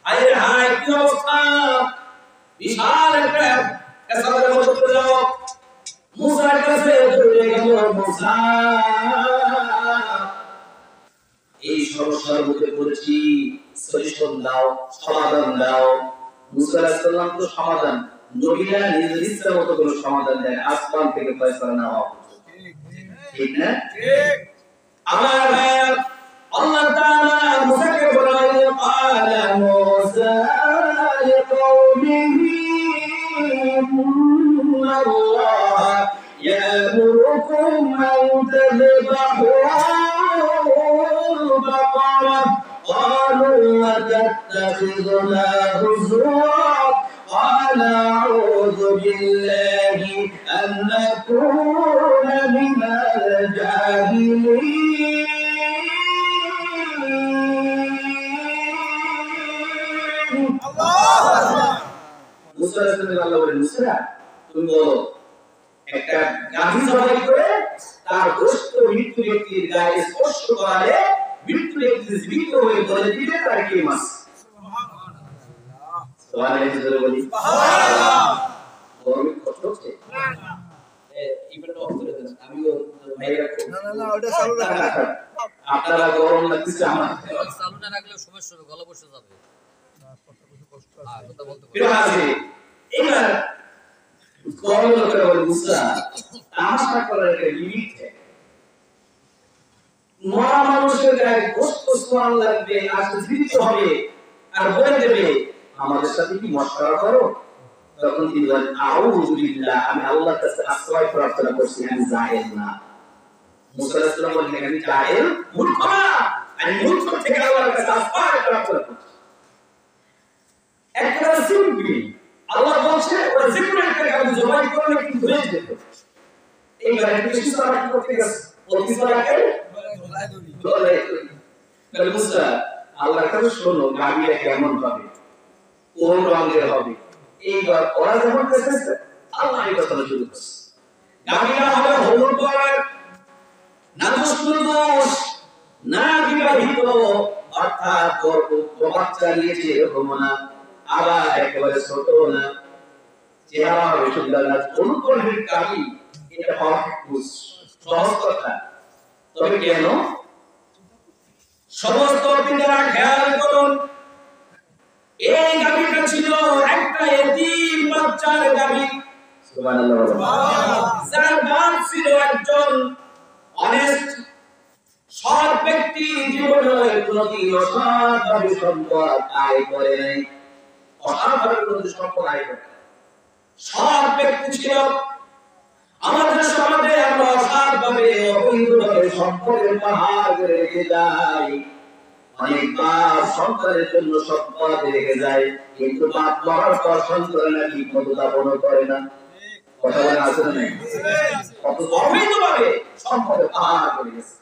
হায় হায় কি অবস্থা! বিশাল একটা এসাবের মতো চলে যাও। মুসার কাছে চলে গেল। মুসা, এই সমস্যার মধ্যে পড়েছি, সলিউশন দাও, সমাধান দাও। মুসা আলাইহিস সালাম তো সমাধান, নবীরা নিজের ইচ্ছা মতো করে সমাধান দেন, আসমান থেকে ফয়সালা না হয়। ঠিক না? ঠিক। আমার আল্লাহ তাআলা মুসাকে বলেন, ক্বালা মুসা লিকাওমিহি ইন্নাল্লাহ ইয়ামুরুকুম আন তাযবাহু বাকারা ক্বালু আতাত্তাখিযুনা হুজুওয়া قال أعوذ بالله أن أكون من الجاهلين. মুসা রাসূলুল্লাহ বলেন, মুসা তুমি বলো একটা গাভী জবাই করে তার গোশত মৃত্যু ব্যক্তির গায়ে স্পর্শ করালে মৃত্যু ব্যক্তি জীবিত হয়ে বলে দিবে তার কি মাস। সুবহানাল্লাহ বলি। সুবহানাল্লাহ। গরমে কষ্ট হচ্ছে না না ইভেন্ট অফ করে দেন। আমিও ভাইরা না ওটা চালু রাখা। আপনারা গরম লাগছে আমার চালু না রাখলে সমস্যা হবে, গলা বসে যাবে। কথা বলতে পারো আছে। এবার গরম করে বলে মুসা তামাশা করার একটা লিমিট আছে। মরা মানুষের গায়ে গোশত সোয়াল লাগবে আর জীবিত হবে আর বলে দেবে আমাদের সাথে কি মশকরা করো। তখন তিনি বলেন, আউযু বিল্লাহ, আমি আল্লাহর কাছে আশ্রয় প্রার্থনা করছি, আমি জাহেল না। মুসা আলাইহিস সালাম বলেন, আমি জাহেল মূর্খ না, আমি মূর্খ থেকে আল্লাহর কাছে আশ্রয় প্রার্থনা করছি। একটা সিম্পল আল্লাহ বলছে ওরা যেকোনো একটা কাজ জবাই করলে কিন্তু হয়ে যেত। এইবার একটু কিছু তারা কি করতে গেছে, ওর কিছু রাখে বলে তাহলে মুসা আল্লাহর কাছে শোনো গাবিটা কেমন হবে, কোন রঙের হবে। এইবার ওরা যখন পেয়েছে আল্লাহ এই কথা শুরু করছে, গাবিটা হবে হলুদ বর্ণের, না দোষ না বিবাহিত, অর্থাৎ বাচ্চা নিয়েছে এরকম না, আবার একেবারে ছোট না, চেহারা হবে সুন্দর না, অনুকরণের গাবি। এটা সহজ কথা। তবে কেন সমস্ত পিতারা খেয়াল করুন, এই গাভীটা ছিল একটা এতিম বাচ্চার গাভী। সুবহানাল্লাহ। যার বাপ ছিল একজন অনেস্ট সৎ ব্যক্তি, জীবনে কোনদিন অসৎভাবে সম্পদ আয় করে নাই, অসৎভাবে কোনদিন সম্পদ আয় করে নাই, সৎ ব্যক্তি ছিল। আমাদের সমাজে আমরা অসৎভাবে অবৈধভাবে সম্পদের পাহাড় করে রেখে যাই। অনেক বাপ সন্তানের জন্য সম্পদ রেখে যায়, কিন্তু বাপ মরার পর সন্তানেরা ঠিক মতো দাপন করে না। কথা বলে আসলে নেই, কত অবৈধভাবে সম্পদের পাহাড় করে গেছে।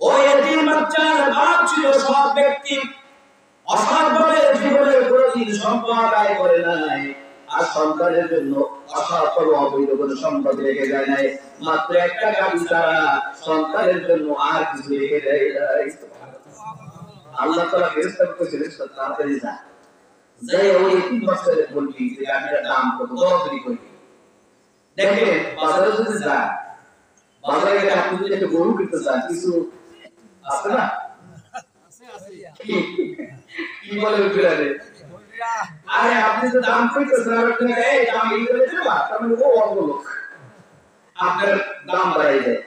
ওই এতিম বাচ্চার বাপ ছিল সৎ ব্যক্তি, অসৎভাবে জীবনের কোনদিন সম্পদ আয় করে নাই, আর সন্তানের জন্য অসৎ অবৈধ কোনো সম্পদ রেখে যায় নাই। মাত্র একটা গাভী ছাড়া সন্তানের জন্য আর কিছু রেখে দেয় নাই। আল্লাহ তাআলা ফেরেশতা কইছিলেন তাড়াতাড়ি যা, যাই ওই তিন বছরের বলবি যে গাভীর দাম কত, দরদারি করবি। দেখেন বাজারে যদি যা, বাজারে গিয়ে আপনি যদি একটা গরু কিনতে চান, কিছু আছে না? কি বলে উঠবে? আরে আপনি তো দাম কইতেছেন, আর আপনি এই দাম এই করে দেবা, তার মানে ও অল্প লোক, আপনার দাম বাড়াই দেয়।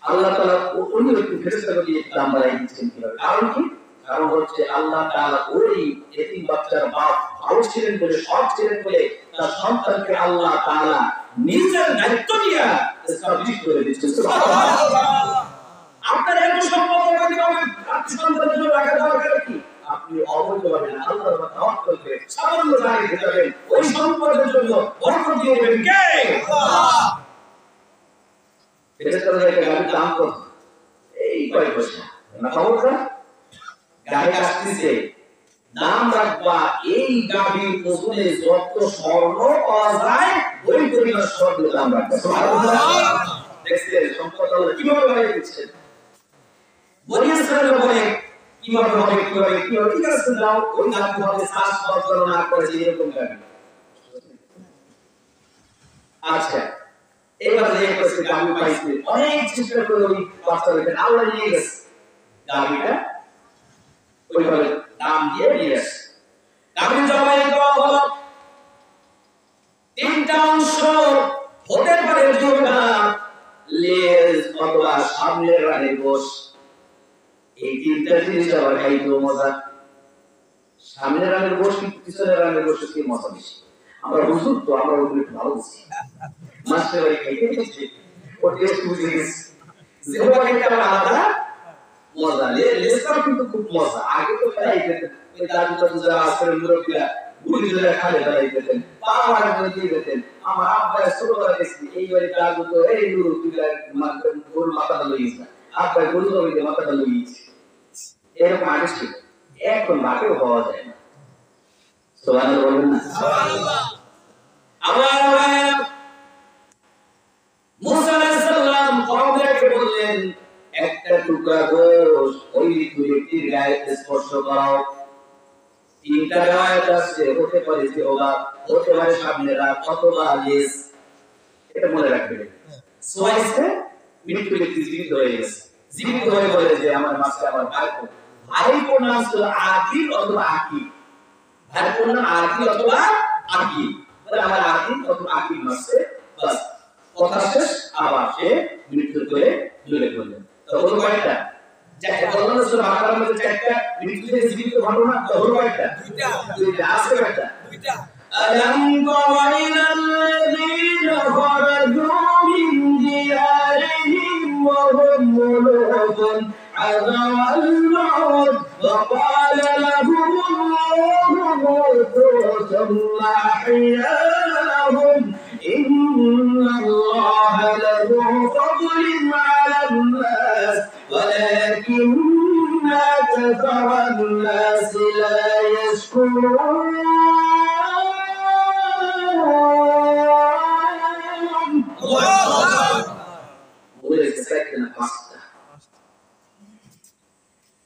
আল্লাহ তাআলা উনি একটু ফেরেশতাকে দিয়ে দাম বাড়াই দিচ্ছেন কিভাবে? কারণ কি? কারণ হচ্ছে আল্লাহ তাআলা ওই এতিম বাচ্চার বাপ ভালো ছিলেন বলে, সৎ ছিলেন বলে তার সন্তানকে আল্লাহ তাআলা নিজের দায়িত্ব নিয়ে এস্টাবলিশ করে দিচ্ছেন। সুবহানাল্লাহ। আপনার এত সম্পদ আপনি সন্তানের জন্য রাখা দরকার কি? আপনি অবৈধভাবে না, আল্লাহর উপর তাওয়াক্কুল করে সামান্য জায়গায় যাবেন, ওই সম্পদের জন্য বরকত দিয়ে দেবেন কে? আল্লাহ। ফেরেশতারা একটা গাভীর দাম কত? এই কয় পয়সা। না খবরটা গায়ে আসতেছে নাম রাখবা এই গাভীর ওজনে যত স্বর্ণ পাওয়া যায় ওই পরিমাণ স্বর্ণ দাম রাখবা সুবহানাল্লাহ দেখছেন সম্পদ আল্লাহ কিভাবে বাড়িয়ে দিচ্ছেন বনি ইসরায়েল বলে কিভাবে হবে ঠিক আছে দাও ওই গাভী হবে শ্বাস বর্জন না করে এরকম গাভী আচ্ছা এবার যে কইছে গাভী পাইছে অনেক চেষ্টা করে ওই বাচ্চাটাকে আল্লাহ নিয়ে গেছে গাভীটা ওইভাবে দাম দিয়ে নিয়ে আসে গাভী জবাই করা হলো তিনটা অংশ হতে পারে দুটা লেজ অথবা সামনের রানের গোশ এই তিনটা জিনিস আবার খাইতে মজা সামনের রানের গোশ কিন্তু পিছনের রানের গোশ কি মজা বেশি আমরা হুজুর তো আমরা ওগুলো ভালো বুঝি মাস্টার ভাই খাইতে গেছে ও টেস্ট বুঝে গেছে যেটা খাইতে আবার আলাদা মজা লেজটা কিন্তু খুব মজা আগে তো খাইতে ওই দাদু দাদু যারা আসলে মুরব্বীরা বুড়ি ধরে খালে দাঁড়াইতেন পাওয়ার মধ্যে দিয়ে দিতেন আমার আব্বা ছোটবেলা দেখছি এইবারে দাদু তো এই নুরু তুলে গরুর মাথাটা লইয়েছে আব্বা গরু জমিতে মাথাটা লইয়েছে এরকম আগে ছিল এখন বাকেও পাওয়া যায় না সুবহানাল্লাহ বলেন না সুবহানাল্লাহ আবার মুসা আলাইহিস সালাম কওমকে বললেন একটা টুকরা গোশ ওই ব্যক্তির গায়ে স্পর্শ করাও তিনটা রিওয়ায়াত আছে হতে পারে যে ওবা হতে পারে সামনে রাত অথবা লেজ এটা মনে রাখবেন সোয়াইসে মৃত্যু ব্যক্তি জীবিত হয়ে গেছে জীবিত হয়ে বলে যে আমার মাসে আমার ভাইপোর নাম ছিল আকিল অথবা আকিল ভাইপোর নাম আকিল অথবা আকিল তাহলে আমার আকিল অথবা আকিল মাসে বাস কথা শেষ আবার সে মৃত্যু করে দূরে করলেন তো হলো কয়টা চারটা বললাম সূরা বাকারার মধ্যে চারটা মৃত্যু থেকে জীবিত ঘটনা তো হলো কয়টা দুইটা আছে কয়টা দুইটা আলাম কাওয়াইনাল্লাযীনা খরাজু মিন দিয়ারিহিম ওয়া হুম মুলুকুন আযাওয়াল মাউত ওয়া ক্বালা লাহুমুল্লাহু মুতু সুম্মা আহইয়াহুম ইন্নাল্লাহা লাযু ফাদলিন আলান নাস ولكن أكثر الناس لا يشكرون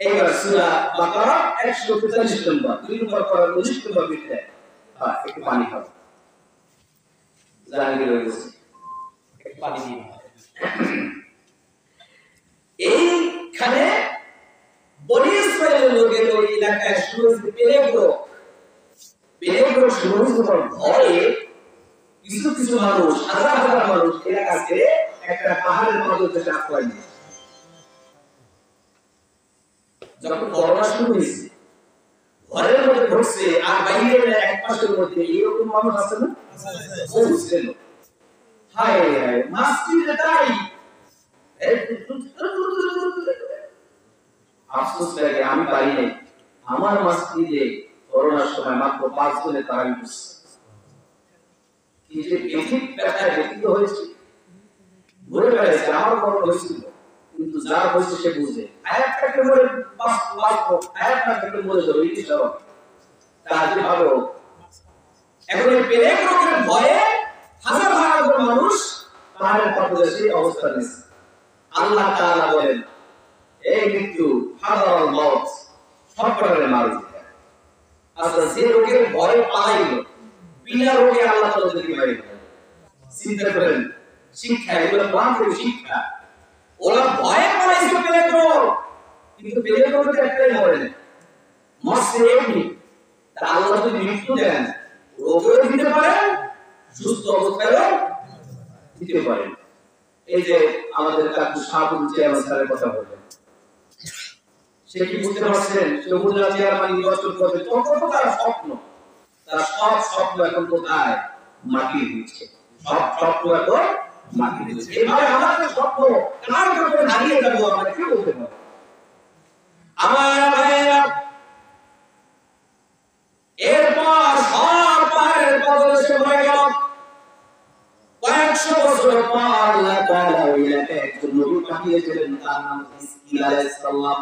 এবার সূরা বাকারা 143 নম্বর 2 নম্বর পড়া 19 নম্বর বিতে একটু পানি খাও জাহাঙ্গীর হয়ে গেছে একটু পানি দিন এইখানে বনি ইসরায়েলের লোকের ওই এলাকায় শুরু হয়েছে পেলেগ্রো শুরু হয়েছে ভয়ে কিছু কিছু মানুষ হাজার হাজার মানুষ এলাকা ছেড়ে একটা পাহাড়ের পাদদেশে আশ্রয় নিয়েছে যখন করোনা শুরু হয়েছে ঘরের মধ্যে ঢুকছে আর বাইরের এক পাশের মধ্যে এরকম মানুষ আছে না বহু ছিল হায় হায় মাসজিদে তাই আফসোস লাগে আমি পারি নাই আমার মসজিদে করোনার সময় মাত্র 5 জনে তারাবি পড়ছে কি যে বেশি ব্যথায় ব্যতীত হয়েছে ঘুরে বেড়াইছে আমার করোনা হয়েছিল কিন্তু যার হয়েছে সে বুঝে আয়াতটাকে মরে বাঁচবো আয়াতটাকে মরে যাবো এই সব তাহলে ভালো এখন এই পেরেক রোগের ভয়ে হাজার হাজার মানুষ পাহাড়ের পাদদেশে অবস্থান নিয়েছে আল্লাহ তাআলা বলেন এই মৃত্যু হাজার মওত সব প্রকারের মারুতি আচ্ছা যে রোগের ভয় পালাইল বিনা রোগে আল্লাহ তাআলা যদি মারি চিন্তা করেন শিক্ষা এগুলো কোরআন শিক্ষা ওরা ভয়ে পালাইছে পেলেক রোগ কিন্তু পেলেক রোগের একটাই মরে না মরছে এমনি তা আল্লাহ যদি মৃত্যু দেন রোগও দিতে পারেন সুস্থ অবস্থায়ও দিতে পারেন এই যে আমাদের কাকু সাবুল চেয়ারম্যান স্যারের কথা বললেন সে কি বুঝতে পারছেন সে উপজেলা চেয়ারম্যান নির্বাচন করবে তখন তো তার স্বপ্ন তার সব স্বপ্ন এখন কোথায় মাটি দিচ্ছে সব স্বপ্ন এখন মাটি দিচ্ছে এইভাবে আমাদের স্বপ্ন কার কাছে হারিয়ে যাবো আমরা কি বলতে পারবো আমার ভাইয়েরা এরপর সব পাহাড়ের পাদদেশে হয়ে গেল কয়েকশো বছর পর আল্লাহ তাআলা ওই এলাকায় একজন নবী পাঠিয়েছিলেন তার নাম হিজকিল আলাইহিস সালাম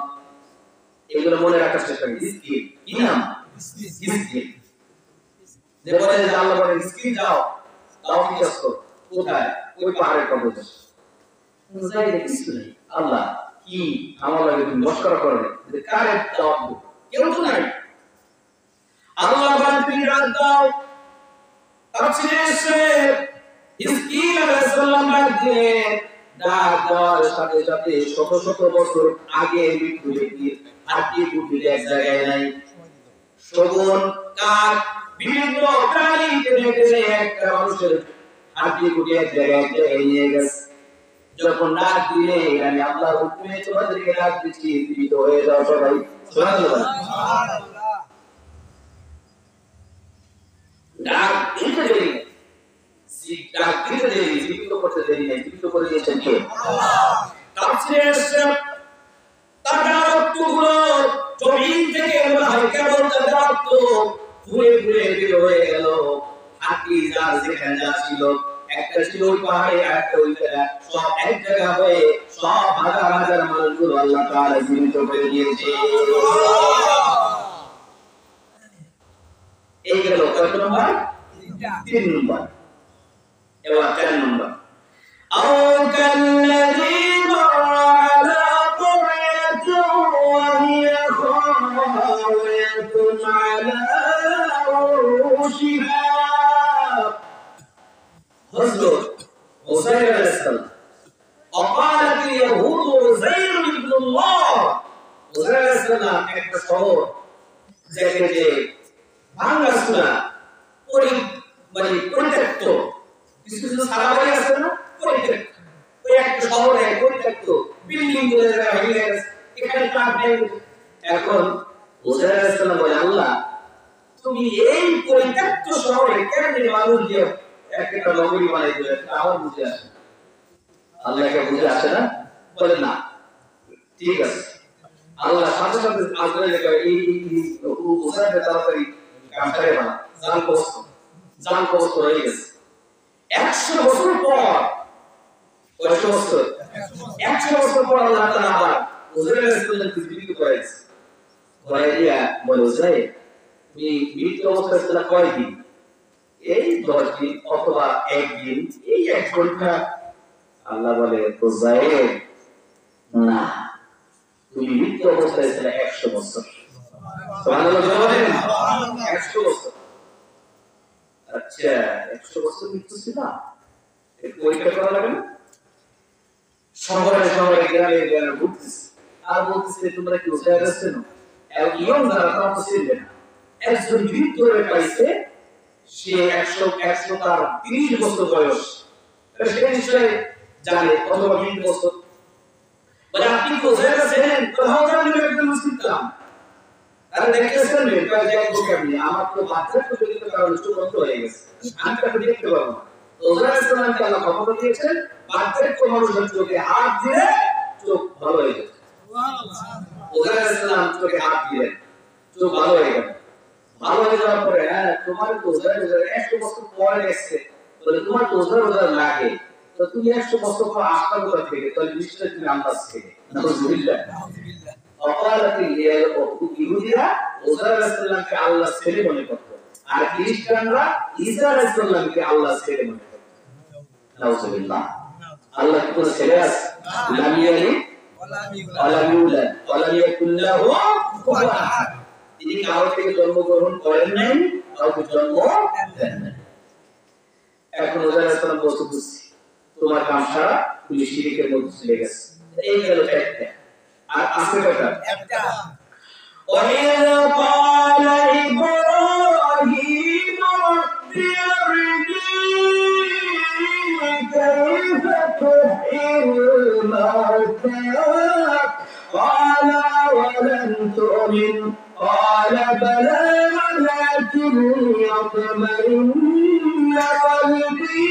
এগুলো মনে রাখার চেষ্টা করি। স্কিল কি নাম? স্কিল। যে বলে যে আল্লাহ বলে স্কিল যাও তাও কি আসতো কোথায়? ওই পাহাড়ের কবরে যাই কিছু নেই। আল্লাহ কি আমার লাগে তুমি মস্করা করবে যে কারে জবাব দেব? কেউ তো নাই। আল্লাহ বলেন তুমি রাত দাও। তাফসীরে এসেছে হিজকিল আলাইহিস সালাম ডাক দেওয়ার সাথে সাথে শত শত বছর আগে মৃত্যু ব্যক্তির হাড্ডি গুটি এক জায়গায় নাই। শগুন, কাক, বিভিন্ন প্রাণী টেনে একটা মানুষের হাড্ডি গুটি এক জায়গায় নিয়ে গেছে। যখন ডাক দিলে আমি আল্লাহর হুকুমে তোমাদেরকে ডাক দিচ্ছি, জীবিত হয়ে যাও সবাই। সুবহানাল্লাহ। ডাক দিতে দেরি, ডাক দিতে দেরি, জীবিত করতে দেরি নেই। জীবিত করে দিয়েছেন কে? আল্লাহ। তাফসীরে এসেছে তার রক্তগুলো জমিন থেকে কেবল তার রক্ত ঘুরে ঘুরে বের হয়ে গেল। হাতি যার যেখানে যা ছিল, একটা ছিল ওই পাহাড়ে, একটা ওই জায়গা, সব এক জায়গা হয়ে সব হাজার হাজার মানুষগুলো আল্লাহ তাআলা জীবিত করে দিয়েছে। এই গেল কত নম্বর? 3 নম্বর। এবার 4 নম্বর। আও কাল্লাযী মা'আলা قرية وهي خاوية على عروشها حضرت عزير عليه السلام وقالت اليهود عزير ابن الله عزير عليه السلام একটা শহর যেখানে ভাঙাচোরা পরিত্যক্ত কিছু কিছু সারাবাড়ি আছে না, পরিত্যক্ত ওই একটা শহরে পরিত্যক্ত বিল্ডিং গুলো ভেঙে গেছে, এখানে কাঠ নেই। এখন উজাইর আলাইহিস সালাম বলে আল্লাহ তুমি এই পরিত্যক্ত শহরে কেমনে মানুষ দিয়ে একটা নগরী বানাই দিলে? আমার বুঝে আসে, আল্লাহকে বুঝে আসে না। বলে না ঠিক আছে। আল্লাহ সাথে সাথে আজরাইল এই উজাইর তাড়াতাড়ি কামটারে বানা জান কবস্ত হয়ে গেছে। 100 বছর পর, কত বছর? 100 বছর পর আল্লাহ তাআলা আবার উজাইর আলাইহিস সালামকে জীবিত করেছে। করে দিয়া বলে উজাইর তুমি মৃত্যু অবস্থায় ছিল কয়দিন? এই 10 দিন অথবা 1 দিন, এই 1 ঘন্টা। আল্লাহ বলে উজাইর না, তুমি মৃত্যু অবস্থায় ছিল 100 বছর। সুবহানাল্লাহ বলেন 100 বছর। আচ্ছা 100 বছর মৃত্যু ছিল, পরীক্ষা করা লাগে না? শহরে শহরে গ্রামে গ্রামে ঘুরতেছে আর বলতেছে তোমরা কি উজাইর আছেন? ইয়ং যারা তারা তো চিনবে না। একজন ভিতরে পাইছে, সে 100 তার 30 বছর বয়স, সে নিশ্চয় জানে অথবা 20 বছর। বলে আপনি কি উজাইর আছেন? কোথাও জানেন একজন মুসলিম ছিলাম। আরে দেখতেছেন আপনি আমার তো বাচ্চার প্রচলিত কারণে চোখ বন্ধ হয়ে গেছে, আমি তাকে দেখতে পারবো না। উজাইর আলাইহিস সালামকে আল্লাহ ক্ষমতা দিয়েছেন, বাচ্চার মানুষের চোখে হাত দিলে চোখ ভালো হয়ে যাবে। উজাইর আলাইহিস সালাম চোখে হাত দিলেন, চোখ ভালো হয়ে গেল। ভালো হয়ে যাওয়ার পরে তোমার তো উজাইর 100 বছর পরে এসেছে, বলে তোমার তো উজাইর লাগে, তো তুমি 100 বছর পর আসলা কোথা থেকে? তাহলে নিশ্চয়ই তুমি আন্দাজ থেকে। নাউযুবিল্লাহ। অকালাত ইহুদিরা উজাইর আলাইহিস সালামকে আল্লাহর ছেলে মনে করত, আর খ্রিস্টানরা ঈসা আলাইহিস সালামকে আল্লাহর ছেলে মনে করত। নাউযুবিল্লাহ। আল্লাহ কি কোনো ছেলে আছে? লাম ইয়ালিদ ওয়া লাম ইউলাদ ওয়া লাম ইয়াকুল লাহু কুফুয়ান আহাদ। তিনি কারো থেকে জন্মগ্রহণ করেন নাই, কাউকে জন্ম দেন নাই। এখন উজাইর আলাইহিস সালাম বলতে বুঝছি তোমার কাম সারা, তুমি শিরকের মধ্যে চলে গেছে। এই গেল একটা। আর আছে কথা একটা। وَإِذْ قَالَ إِبْرَاهِيمُ رَبِّ أَرِنِي كَيْفَ تُحْيِي الْمَوْتَى قَالَ أَوَلَمْ تُؤْمِنْ قَالَ بَلَىٰ وَلَٰكِن لِيَطْمَئِنَّ قَلْبِي।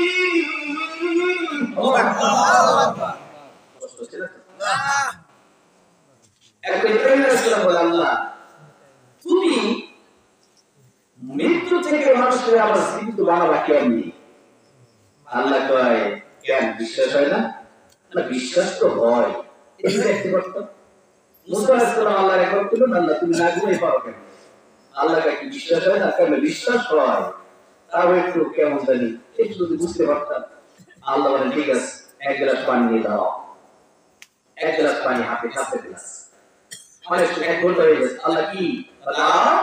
তুমি মৃত্যু থেকে মানুষকে আবার জীবিত বানাবা কেমনি? আল্লাহ কয় কেন বিশ্বাস হয় না? বিশ্বাস তো হয়, দেখতে পারতাম মুসা আলাইহিস সালাম আল্লাহর একবার বললেন, আল্লাহ তুমি না ঘুমাই পাও কেন? আল্লাহকে কি বিশ্বাস হয় না? কেন বিশ্বাস হয়, তাও একটু কেমন জানি একটু যদি বুঝতে পারতাম। আল্লাহ বলেন ঠিক আছে, এক গ্লাস পানি নিয়ে দাও। এক গ্লাস পানি হাতে কাছে গ্লাস, মানে 1 ঘন্টা হয়ে গেছে। আল্লাহ কি দাও?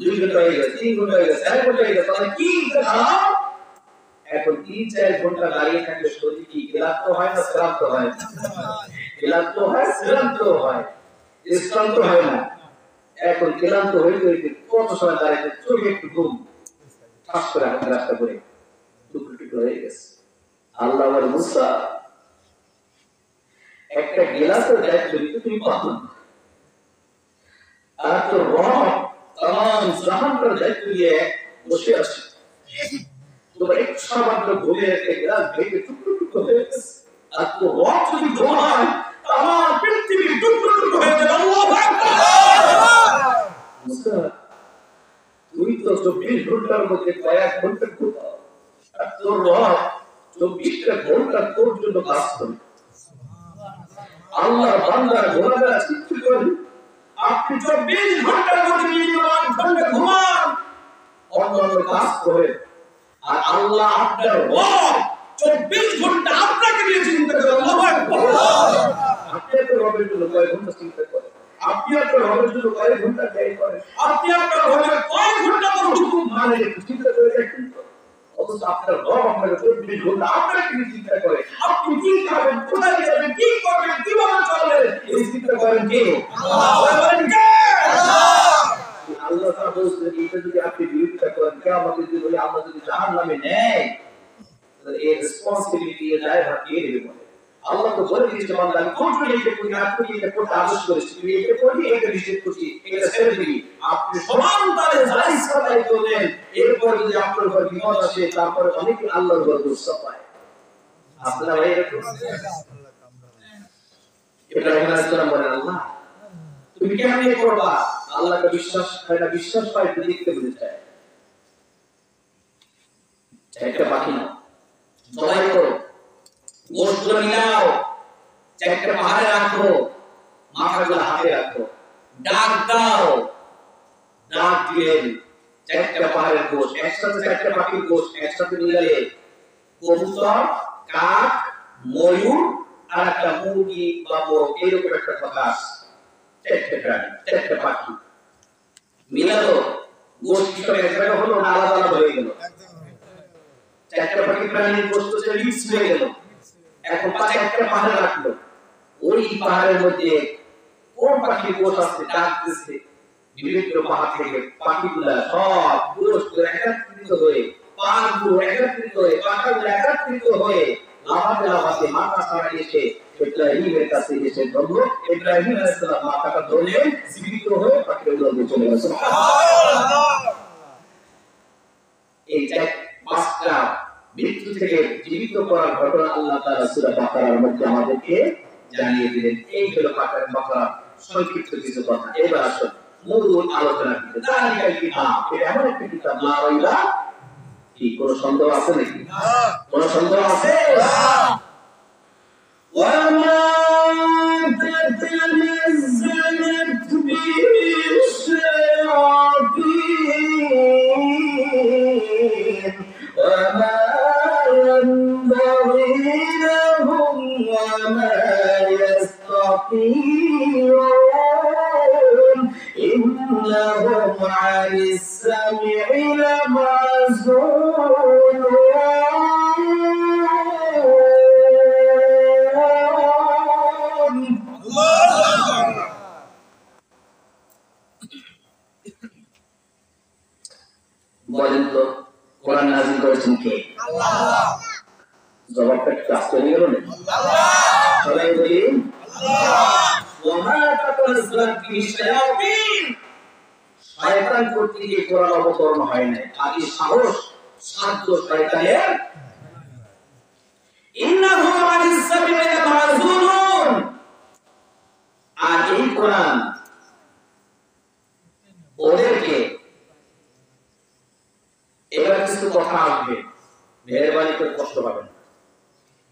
2 ঘন্টা হয়ে গেছে, 3 ঘন্টা হয়ে গেছে, 4 ঘন্টা হয়ে গেছে। আল্লাহ কি দাও? এখন 3-4 ঘন্টা দাঁড়িয়ে থাকলে শরীর কি ক্লান্ত হয় না শ্রান্ত হয়? ক্লান্ত হয়, শ্রান্ত হয়, শ্রান্ত হয় না। এখন ক্লান্ত হইতে হইতে কত সময় দাঁড়িয়ে চোখে একটু ঘুম ঠাস করে হাতে রাস্তা করে টুকরো টুকরো হয়ে গেছে। আল্লাহ বলে মুসা, একটা গিলাসের দায়িত্ব নিতে তুমি পারো না, আর তো রব তাম জাহানটার দায়িত্ব নিয়ে বসে আছে। তোমার এক সামান্য ঘুমে একটা গ্লাস ভেঙে টুকরো টুকরো হয়ে গেছে, আর তো রব যদি ঘুমায় তাম পৃথিবী টুকরো টুকরো হয়ে যাবে। আল্লাহু আকবার। মুসা, তুই তো 24 ঘন্টার মধ্যে কয়েক ঘন্টা ঘুমাও, আর তোর রব 24টা ঘন্টা তোর জন্য কাজ করে। আল্লাহর বান্দা ঘোরাফেরা চিন্তা করেন, আপনি 24 ঘন্টার মধ্যে মিনিমাম 8 ঘন্টা ঘুমান, অন্যান্য কাজ করেন, আর আল্লাহ আপনার রব 24 ঘন্টা আপনাকে নিয়ে চিন্তা করেন। আল্লাহু আকবার। আপনি তো রবের জন্য কয়েক ঘন্টা চিন্তা করেন, আপনি আপনার রবের জন্য কয়েক ঘন্টা ব্যয় করেন, আপনি আপনার রবের কয়েক ঘন্টা পর হুকুম মানে চিন্তা করে দেখেন তো। অথচ আপনার রব আপনাকে 24 ঘন্টা আপনাকে নিয়ে চিন্তা করে, আপনি কি খাবেন, কোথায় যাবেন, কি করবেন, কিভাবে চলবেন, এই চিন্তা করেন কে? আল্লাহ। বলেন কে? আল্লাহ। আল্লাহ তাআলা বলেন, এটা যদি আপনি বিরোধিতা করেন, কিয়ামতের দিন বলে আল্লাহ যদি জাহান্নামে নেয়, তাহলে এই রেসপন্সিবিলিটি এর দায়ভার কে নেবে? আল্লাহ তো বলে দিয়েছে বান্দা, আমি কন্ট্রোল এটা করি, আপনি এটা করতে আদেশ করেছি, তুমি এটা করবি, এটা নিষেধ করছি, এটা ছেড়ে দিবি। আপনি সমান তারে যাই সবাই করলেন, এরপর যদি আপনার উপর বিপদ আসে, তারপরে অনেকে আল্লাহর উপর দোষ চাপায়। আপনারা ভাই এরকম? ইব্রাহিম আলাইহিস সালাম বলেন, আল্লাহ তুমি কেমনে করবা? আল্লাহকে বিশ্বাস হয় না, বিশ্বাস পায় তো দেখতে বলে চায়। একটা বাকি না, জবাই করো, গোশতগুলো মিলাও, 4টা পাহাড়ে রাখো, মাথাগুলো হাতে রাখো, ডাক দাও। ডাক দিলেন 4টা পাহাড়ের গোশ, একসাথে 4টা পাখির গোশ একসাথে মিলালে কবুতর, কাক, ময়ূর আর একটা মুরগি বা মোরগ, এরকম একটা কথা আছে। 4টা প্রাণী, 4টা পাখি মিলালো, গোশ হিসেবে এক জায়গা হলো না, আলাদা আলাদা হয়ে গেল। 4টা পাখি প্রাণীর গোশ তো মিক্স হয়ে গেল। এখন 4টা পাহাড়ে রাখলো, ওই পাহাড়ের মধ্যে কোন পাখির গোশ আছে ডাক দিচ্ছে, বিভিন্ন পাহাড় থেকে পাখিগুলা সব গোশগুলো একত্রিত হয়ে, পাখগুলো একত্রিত হয়ে, পাখাগুলো একত্রিত হয়ে লাফাতে লাফাতে মাথা ছাড়িয়ে এসে ইব্রাহিমের কাছে এসে ধরলো। ইব্রাহিম আলাইহিস সালাম মাথাটা ধরলেন, জীবিত হয়ে পাখির উড়ে চলে গেছে। এই 5টা মৃত্যু থেকে জীবিত করার ঘটনা আল্লাহ তাআলা সূরা বাকারার মধ্যে আমাদেরকে জানিয়ে দিলেন। এই হলো বাকারার সংক্ষিপ্ত কিছু কথা। এবার আসুন মূল আলোচনা করতে। যালিকাল কিতাব, এটা এমন একটা কিতাব লা রাইবা, কি কোনো সন্দেহ আছে নাকি? কোনো সন্দেহ আছে? ওয়া মা তাতানাজ্জালাত বিহি শায়াতিন ওয়া মা ينبغي لهم وما يستطيعون إنهم عن السمع لمعزولون বলেন তো কোরআন নাযিল করেছেন কে? আল্লাহ। জবাবটা কি আসতে গেল না? আল্লাহ। সবাই বলি আল্লাহ। ওয়া মা তাতানাজ্জালু বিহি শায়াতিন, শয়তান কর্তৃক এই কোরআন অবতরণ হয় না। আগে সাহস সাধ্য শয়তানের। ইন্নাহু আনিস সাবিলি লামাযুলুন, আর এই কোরআন ওদেরকে, এবার কিছু কথা আসবে, মেহেরবানি করে কষ্ট পাবেন।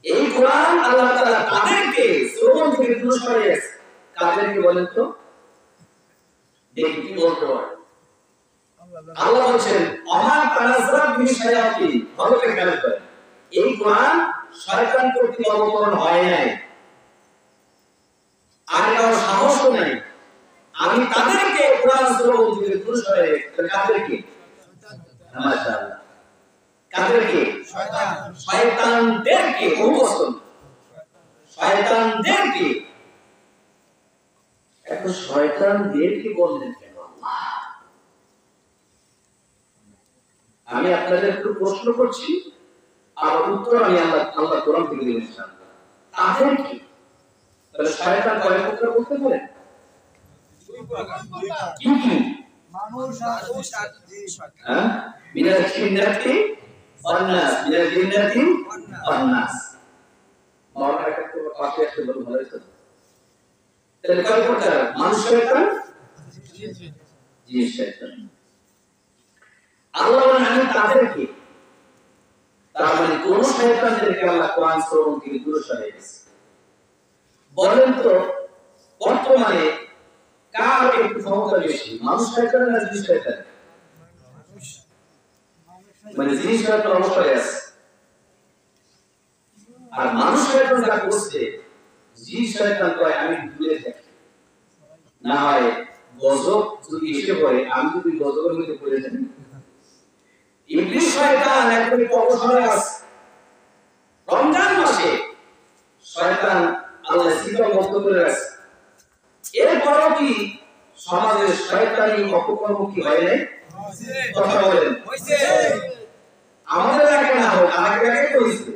এই কোরআন আল্লাহ তাআলা তাদেরকে শ্রবণ থেকে দূরে সরিয়ে কাদেরকে বলেন তো? দেখি কি বলতে পারে। আল্লাহ বলেন ওমা তানাজ্জালাত বিহি শায়াতিন, ভালো করে খেয়াল করেন। এই কোরআন শয়তান কর্তৃক অবতরণ হয় নাই, আর কারো সাহসও নাই। আমি তাদেরকে কোরআন শ্রবণ থেকে দূর সরাই রেখেছি। কাদেরকে? মাশাআল্লাহ, কাদেরকে? শয়তানদেরকে। অবশ্যই শয়তানদেরকে। এখন শয়তানদেরকে বললেন কেন আল্লাহ? আমি আপনাদের একটু প্রশ্ন করছি, আর উত্তর আমি আল্লাহ কোরআন থেকে দিয়েছিলাম। তাদের কি? তাহলে শয়তান কয় প্রকার বলতে পারেন? কি কি? মানুষ আর শয়তান। মিনাল জিন্নাতি ওয়ান নাস, মিনাল জিন্নাতি ওয়ান নাস। মাওলানা একটা পাশে একটা বড় ভালো আছে। তাহলে কয় প্রকার? মানুষ, শয়তান, জিন, শয়তান। আল্লাহ বলেন আমি তাদেরকে, তার মানে কোন শয়তানদেরকে আল্লাহ কোরআন শ্রবণ থেকে দূরে সরিয়ে দিয়েছে। বলেন তো বর্তমানে কার একটু ক্ষমতা বেশি, মানুষ শয়তানের না জিন শয়তান? মানে জিন শয়তান অবশ্যই আছে, আর মানুষ শয়তান যা করছে, জিন শয়তান কয় আমি দূরে থাকি, না হয় গজব যদি এসে পড়ে, আমি যদি গজবের মধ্যে পড়ে যাই। ইবলিস শয়তান একদম অবসরে আছে। রমজান মাসে শয়তান আল্লাহ সীমাবদ্ধ করে রাখছে। এরপরও কি সমাজের শয়তানি অপকর্ম কি হয় নাই? কথা বলেন। আমাদের এলাকায় না হোক, আমাদের এলাকায় তো হয়েছে।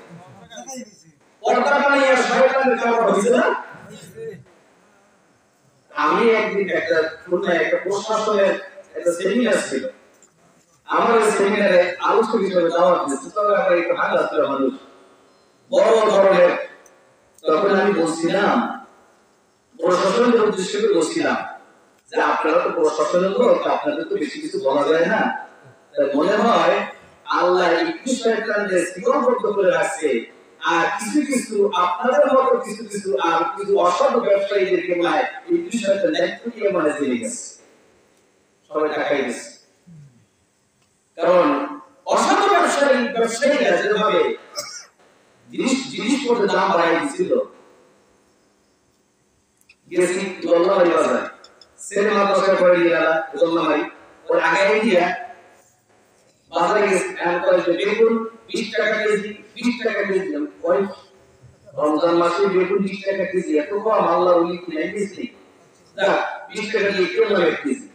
পর্দা বানিয়ে শয়তানের কামড় হয়েছে না? আমি একদিন একটা প্রশাসনের একটা সেমিনার ছিল, আমার সেমিনারে আলোচক হিসেবে দাওয়াত দিয়েছে। তবে আমরা একটু হাজার মানুষ, বড় ধরনের। তখন আমি বলছিলাম, প্রশাসনের উদ্দেশ্য করে বলছিলাম যে আপনারা তো প্রশাসনের লোক, আপনাদের তো বেশি কিছু বলা যায় না। মনে হয় আল্লাহ ইবলিস শয়তানদের সীমাবদ্ধ করে রাখছে, আর কিছু কিছু আপনাদের মতো কিছু কিছু আর কিছু অসৎ ব্যবসায়ীদেরকে বলায় ইবলিস শয়তান দায়িত্ব দিয়ে মানে দিয়ে গেছে, সবাই টাকাই দিচ্ছে। কারণ অসৎ ব্যবসায়ীরা যেভাবে জিনিসপত্রের দাম বাড়াই দিচ্ছিল, গেছি দোল্লামারি বাজার, সিনেমা দশটা করে নিয়ে গেল দোল্লামারি, ওর আগে দিয়া বাজারে গেছে, বেগুন 20 টাকা কেজি, 20 টাকা কেজি। ওই রমজান মাসে বেগুন 20 টাকা কেজি, এত কম আল্লাহ উনি কিনে দিয়েছে, না 20 টাকা দিয়ে কেউ না কেজি।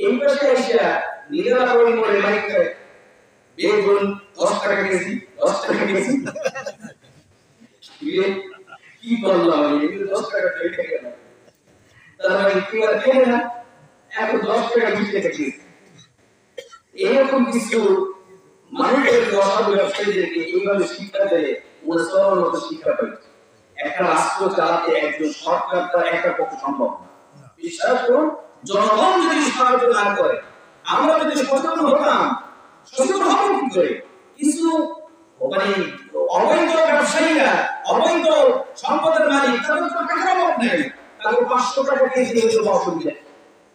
এই পাশে এসে নিজেরা ওই মরে মাইক করে বেগুন 10 টাকা কেজি, 10 টাকা কেজি। কি বললাম আমি, 10 টাকা কেজি গেল, তার মানে কি আর কেনে না, এখন 10 টাকা 20 টাকা কেজি। এরকম কিছু মানুষের অসাধু ব্যবসায়ীদেরকে এইভাবে শিক্ষা দিলে ওরা সবার মতো শিক্ষা পাবে। একটা রাষ্ট্র চালাতে একজন সরকার তার একটা পক্ষে সম্ভব না। বিশ্বাস করুন, জনগণ যদি সাহায্য না করে, আমরা যদি সচেতন হতাম, সচেতন হব কি করে? কিছু মানে অবৈধ ব্যবসায়ীরা, অবৈধ সম্পদের মালিক, তাদের তো টাকার অভাব নেই, তাদের 500 টাকা কেজি হচ্ছে অসুবিধা।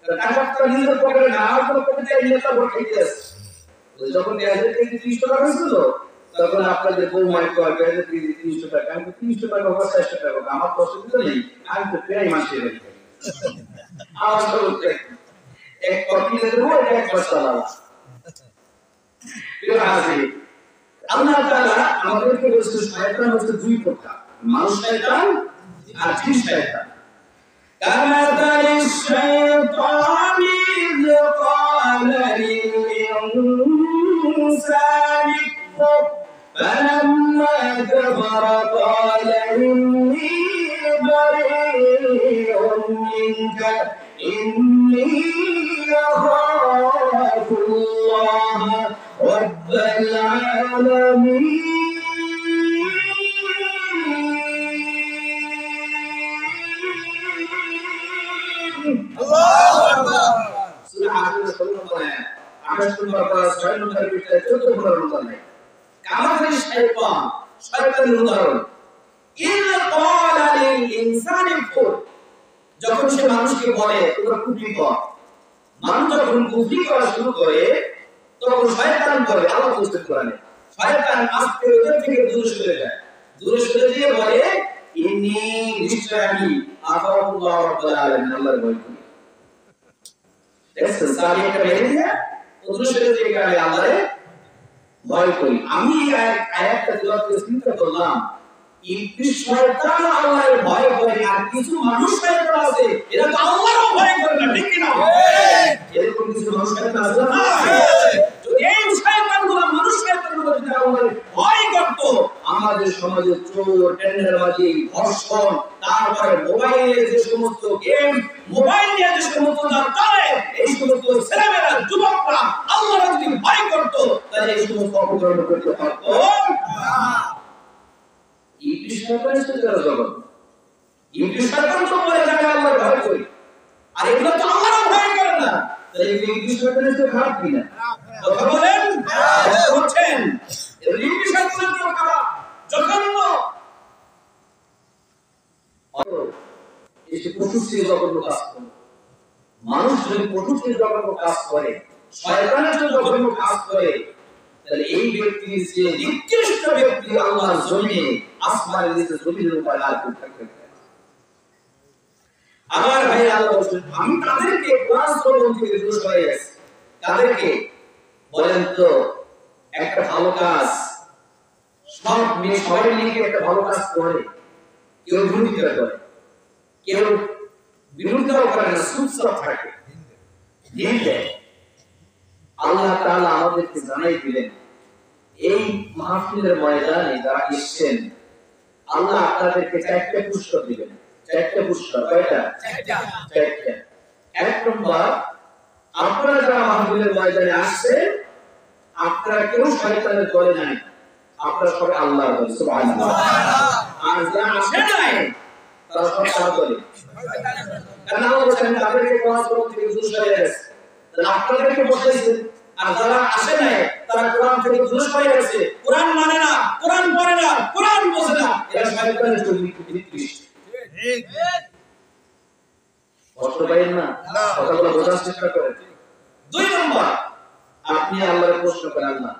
টাকাটা নিজের পকেটে না, আর কোনো পকেটে নেতা ভোট খেতে আসে। যখন 1000 কেজি 30 টাকা হয়েছিল, তখন আপনাদের বউ মাইক করে 1000 কেজি 300 টাকা, আমি 300 টাকা বা 400 টাকা, আমার তো অসুবিধা নেই, আমি তো প্রায় মাসে রেখে আমার তো এক কপি দেবো, এক বস্তা লালা। আল্লাহ তাআলা আমাদেরকে বলেছে শয়তান হচ্ছে দুই প্রকার, মানুষ শয়তান আর জিন শয়তান। كمثل الشيطان إذ قال للإنسان اكفر فلما كفر قال إني بريء منك إني أخاف الله رب العالمين. যখন সে মানুষকে বলে তোমরা কুফরি কর, মানুষ যখন কুফরি করা শুরু করে তখন শয়তান করে, আল্লাহ বলতে কোরআনে, শয়তান আস্তে ওদের থেকে দূরে সরে যায়, দূরে সরে গিয়ে বলে ইন্নী নিশ্চয় আমি আল্লাহ রাব্বুল আলামিন, আল্লাহর ভয় করি। দেখছেন সাহাবী একটা বেরিয়ে দিয়ে দূরে সরে গিয়ে বলে আল্লাহরে ভয় করি। আমি আয়াতটা তেলাওয়াত করে চিন্তা করলাম, ইবলিস শয়তান আল্লাহর ভয় করে, আর কিছু মানুষ শয়তান আছে এরা তো আল্লাহরও ভয় করে না, ঠিক কি না? এরকম কিছু মানুষ শয়তান আছে না? যদি এই শয়তানগুলো মানুষ শয়তানগুলো যদি আল্লাহর ভয় করত, আমাদের সমাজে চোর, টেন্ডারবাজি, ধর্ষণ, তারপরে মোবাইলে যে সমস্ত গেম, মোবাইল নিয়ে যে সমস্ত চলে, এই সমস্ত ছেলেমেয়েরা, যুবকরা আল্লাহর যদি ভয় করত তাহলে এই সমস্ত অপকর্ম করতে পারত না। ইবলিস শয়তানের সাথে জগৎ, ইবলিস শয়তান তো বলে যাবে আল্লাহর ভয় করি, আর এগুলো তো আল্লাহর ভয় করে না, তাহলে ইবলিস শয়তানের সাথে খারাপ কিনা? কথা বলেন, বলছেন ইবলিস শয়তানের তো খারাপ, জঘন্য। এই যে প্রযুক্তির জঘন্য কাজ করে, মানুষ যদি প্রযুক্তির জঘন্য কাজ করে, শয়তানের জন্য জঘন্য কাজ করে, তাহলে এই ব্যক্তির যে নিকৃষ্ট ব্যক্তি আল্লাহর জমিনে, আসমানের নিচে জমিনের উপর আর কেউ থাকবে না। আমার ভাই আল্লাহ বলেন আমি তাদেরকে কোরআন শ্রবণ থেকে দূরে সরিয়ে গেছি। তাদেরকে বলেন তো একটা ভালো কাজ, সবাই মিলে একটা ভালো কাজ করে, কেউ বিরোধিতা করে, কেউ বিরোধিতাও করে না, চুপচাপ থাকে, দিন দেয়। আল্লাহ তাআলা আমাদেরকে জানাই দিলেন এই মাহফিলের ময়দানে যারা এসেছেন, আল্লাহ আপনাদেরকে 4টা পুরস্কার দিবেন। 4টা পুরস্কার, কয়টা? 4টা। এক নম্বর, আপনারা যারা মাহফিলের ময়দানে আসছেন, আপনারা কেউ শয়তানের দলে নাই, আপনারা সবাই আল্লাহর দলে, সুবহানাল্লাহ। আর যারা আসে নাই তারা সব কার দলে? কারণ আল্লাহ বলেন তাদেরকে কোরআন থেকে দূরে সরিয়ে গেছে, তাহলে আপনাদেরকে বসাইছেন। আর যারা আসে নাই তারা কোরআন থেকে দূরে সরে গেছে, কোরআন মানে না, কোরআন পড়ে না, কোরআন বোঝে না, এরা শয়তানের জন্য নিকৃষ্ট। ঠিক কষ্ট পাইেন না, কথাগুলো বোঝার চেষ্টা করেন। 2 নম্বর, আপনি আল্লাহর প্রশ্ন করেন না,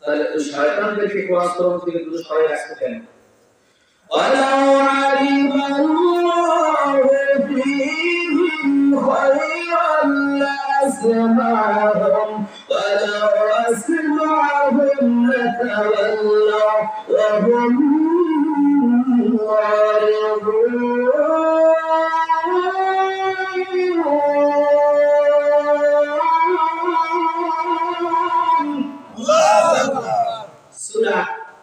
তাহলে ওই শয়তানদেরকে কোরআন থেকে দূরে সরে রাখতে কেন? ওয়ালাউ আলিমাল্লাহু ফীহিম খায়রান লাসমাহুম ওয়ালাউ আসমাহুম লাতাওয়াল্লাউ ওয়া হুম মুরিদুন। সূরা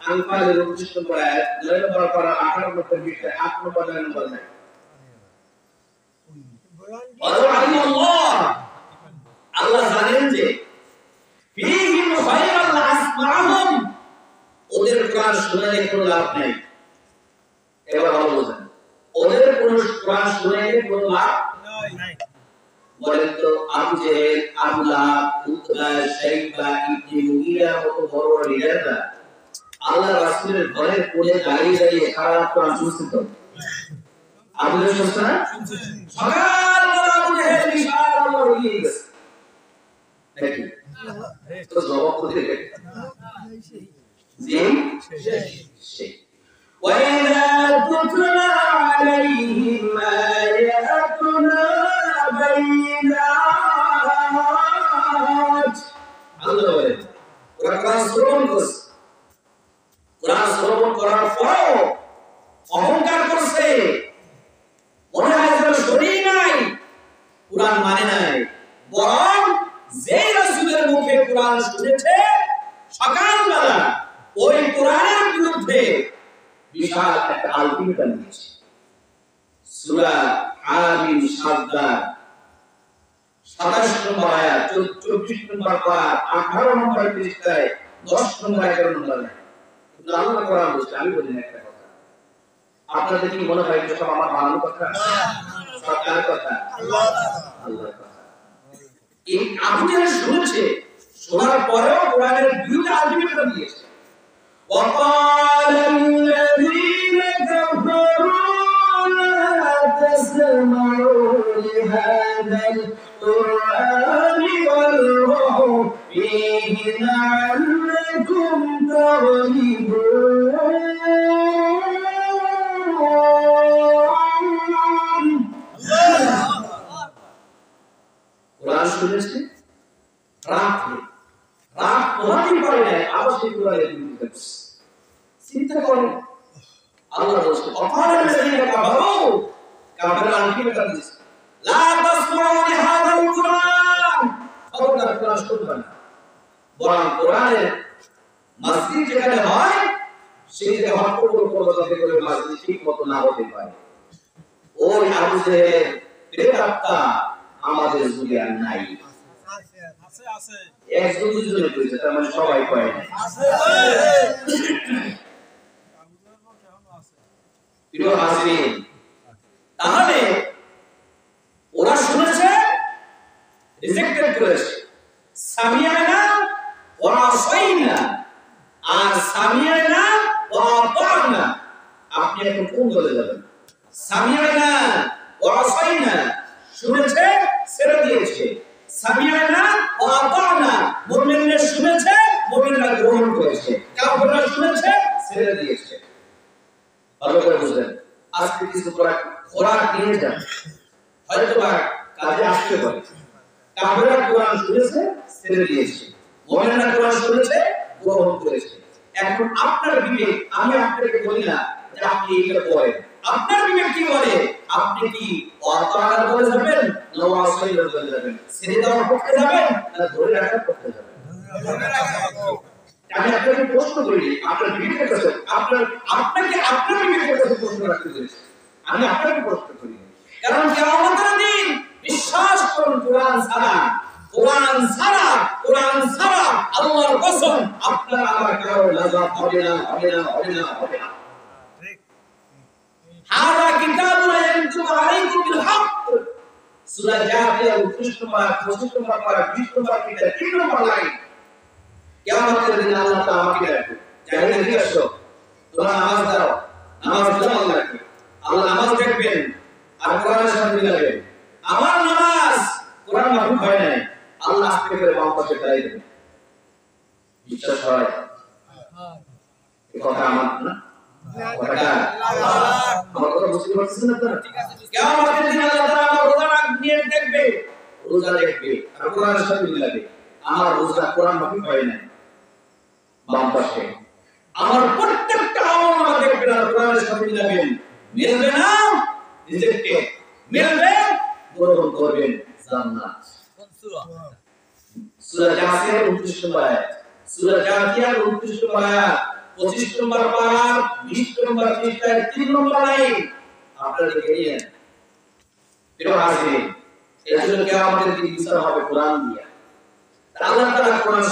আনফালের 29 নম্বর আয়াত, 9 নম্বর পারা 18 নম্বর পৃষ্ঠায় 8 নম্বর 9 নম্বর লাইন। আল্লাহ জানেন যে ফীহিম খায়রান আসমাহুম, ওদের কোরআন শুনাইলে কোনো লাভ নাই। এবার ভালো বুঝেন, ওদের কোরআন শুনাইলে কোনো লাভ নাই। বলেন তো আবু জেহেল, আবু লাহাব, উতবা, শাইবা, ইবনে মুগীরা মতো বড় বড় লিডাররা আল্লাহ রাসূলের ঘরের কোণে দাঁড়িয়ে দাঁড়িয়ে সারা রাত কোরআন শুনছেন তো? আবু জেহেল শুনছে না? সকালবেলা আবু জেহেল বিশাল আল্লাহ হয়ে গেছে নাকি? তো জবাব করতে গেলে জি সেই وَإِذَا تُتْلَى عَلَيْهِمْ آيَاتُنَا بَيِّنَاتٍ, আল্লাহ বলেন ওরা কোরআন শ্রবণ করছে, কোরআন শ্রবণ করার পরও অহংকার করছে, মনে হয় যেন শরীর নাই, কোরআন মানে নাই। বরং যে রাসূলের মুখে কোরআন শুনেছে সকালবেলা ওই কোরআনের বিরুদ্ধে বিশাল একটা আলটিমেটাম দিয়েছে। সূরা আমিন সাজদা 27 নম্বর আয়াত, 24 নম্বর পারা, 18 নম্বর পৃষ্ঠায়, 10 নম্বর 11 নম্বর লাইন। কিন্তু আল্লাহ কোরআন বলছে, আমি বলি না একটা কথা, আপনাদের কি মনে হয় যে সব আমার বানানো কথা? সব কার কথা? আল্লাহর কথা। এই আবু জেহেল শুনেছে, শোনার পরেও কোরআনের বিরুদ্ধে আলটিমেটাম দিয়েছে। وقال الذين كفروا لا تسمعوا لهذا القرآن والغوا فيه لعلكم تغلبون কোরআন শুনেছে রাতে রাত পড়াতে পারে না আবার সেই কোরআনের বিরুদ্ধে চিন্তা করেন আল্লাহ বলছে অপারের সেদিকে কাবারো কাবারের আনকি বেটা দিছে লা তাসমাউ লিহাদাল কুরআন খবরদার কোরআন শুনবে না বরং কোরআনের মসজিদ যেখানে হয় সেই জায়গায় হক করে যাতে করে মসজিদ ঠিক মতো না হতে পারে ওই আবু জেহেল প্রেতাত্মা আমাদের যুগে আর নাই আছে আছে এক দুজনে কইছে তার মানে সবাই কয় আছে প্রিয় হাজিরিন তাহলে ওরা শুনেছে রিজেক্টেড করেছে সামিয়ানা ওয়া আসাইনা আর সামিয়ানা ওয়া আতানা আপনি এখন কোন দলে যাবেন সামিয়ানা ওয়া আসাইনা শুনেছে ছেড়ে দিয়েছে সামিয়ানা ওয়া আতানা মুমিনরা শুনেছে মুমিনরা গ্রহণ করেছে কাফেররা শুনেছে ছেড়ে দিয়েছে ভালো করে বুঝলেন আজকে কিছু খোরাক নিয়ে যান হয়তো বা কাজে আসতে পারে কাফেররা কোরআন শুনেছে ছেড়ে দিয়েছে মুমিনরা কোরআন শুনেছে গ্রহণ করেছে এখন আপনার বিবেক আমি আপনাকে বলি না যে আপনি এটা করেন আপনার বিবেক কি বলে আপনি কি অতার বলে যাবেন না ওয়াসাইল বলে যাবেন ছেড়ে দেওয়ার পক্ষে যাবেন না ধরে রাখার পক্ষে যাবেন আমি আপনাকে প্রশ্ন করি আপনার বিবেকের কাছে আপনাকে আপনার বিবেকের কাছে প্রশ্ন রাখতে চাই আমি আপনাকে প্রশ্ন করি কারণ কিয়ামতের দিন বিশ্বাস করুন কোরআন ছাড়া আল্লাহর কসম আপনার আমার কারো লাজাত হবে না ঠিক হাদা কিতাবুন ইয়ানতু আলাইকুম বিল হক সূরা জাথিয়া 29 নম্বর 25 নম্বর পারা 20 নম্বর কিতাব 3 নম্বর লাইন কিয়ামতের দিন আল্লাহ তাআলা আমাকে ডাকবে জাহিদ জিজ্ঞাসা করো তোমরা নামাজ দাও নামাজ দাও আল্লাহকে আল্লাহ নামাজ দেখবেন আর কোরআনের সাথে মিলাবেন আমার নামাজ কোরআন মাহফুজ হয় নাই আল্লাহ আজকে করে বাম পাশে দাঁড়িয়ে দেবেন বিশ্বাস হয় এই কথা আমার না কথা আমার কথা বুঝতে পারছেন না আপনারা কিয়ামতের দিন আল্লাহ তাআলা আমার রোজা নিয়ে দেখবে আর কোরআনের সাথে মিলাবে আমার রোজা কোরআন মাহফুজ হয় নাই বাম পাশে আমার প্রত্যেকটা আমল দেখবেন আর কোরআনের সাথে মিলাবেন মিলবে না রিজেক্টেড মিলবে গ্রহণ করবেন জান্নাত সূরা জাসিয়ার 29 নম্বর আয়াত সূরা জাসিয়ার 29 নম্বর আয়াত 25 নম্বর পারা 20 নম্বর পৃষ্ঠায় 3 নম্বর লাইন আপনারা দেখে নিন প্রিয় হাজিরিন এজন্য কিয়ামতের দিন বিচার হবে কোরআন দিয়ে আল্লাহ তাআলা কোরআন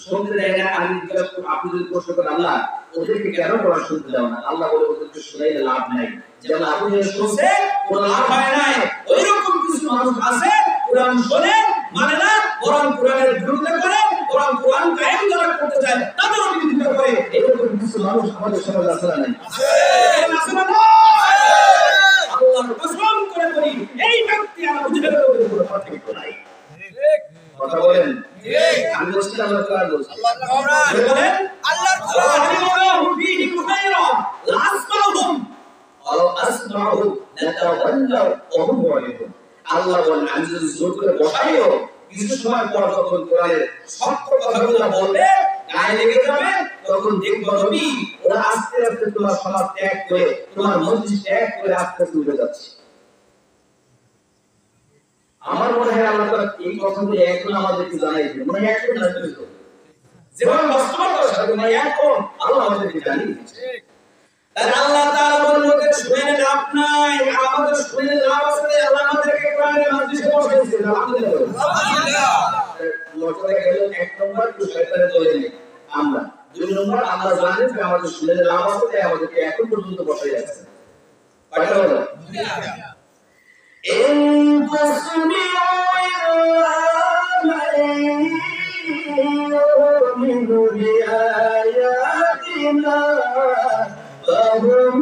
শুনতে দেয় না আমি জিজ্ঞাসা করব আপনি যদি প্রশ্ন করেন আল্লাহ ওদেরকে কেন কোরআন শুনতে দাও না আল্লাহ বলে ওদেরকে শুনাইলে লাভ নাই যেমন আপনি শুনছে কোনো লাভ হয় নাই ওইরকম কিছু মানুষ আছে কোরআন শুনে মানে না বরং কোরআনের বিরুদ্ধে করে বরং কোরআন কায়েম করতে চায় তাদেরও বিরোধিতা করে এরকম কিছু মানুষ আমাদের সমাজে আছে না নাই আছে না আল্লাহর কসম করে বলি এই ব্যক্তি আর বুঝের উপরে পার্থক্য নাই কথা বলেন ঠিক আমি বলছি আল্লাহ কোরআন বলছে আল্লাহ বলেন আল্লাহর কোরআন আলিমাহু ফীহি খায়রা লা আসমাহুম আও আসমাহু লাতাওয়াল্লাউ ওয়া হুম মুরিদুন আল্লাহ বলেন আমি যদি জোর করে বসাইও কিছু সময় পর যখন কোরআনের সত্য কথাগুলো বলবে গায়ে লেগে যাবে তখন দেখব নবী ওরা আস্তে আস্তে তোমার সমাজ ত্যাগ করে তোমার মসজিদ ত্যাগ করে আস্তে আস্তে উঠে যাচ্ছে আমার মনে হয় আল্লাহ তাআলা এই কথাগুলো এখন আমাদেরকে জানাই দিবেন মনে হয় এখন জানাই দিবেন যেমন বাস্তবতার সাথে মনে এখন আল্লাহ আমাদেরকে জানিয়ে দিচ্ছে ঠিক তাই আল্লাহ তাআলা বলেন ওদের শুনে লাভ নাই আমাদের শুনে লাভ আছে আল্লাহ আমাদেরকে কোরআনের মজলিসে বসাইছে আলহামদুলিল্লাহ লজ্জা গেল এক নম্বর তো শয়তানের দলে নেই আমরা দুই নম্বর আল্লাহ জানেন যে আমাদের শুনে লাভ আছে তাই আমাদেরকে এখন পর্যন্ত বসাই আছে কয়টা হলো إن تسمعوا يؤمن بآياتنا فهم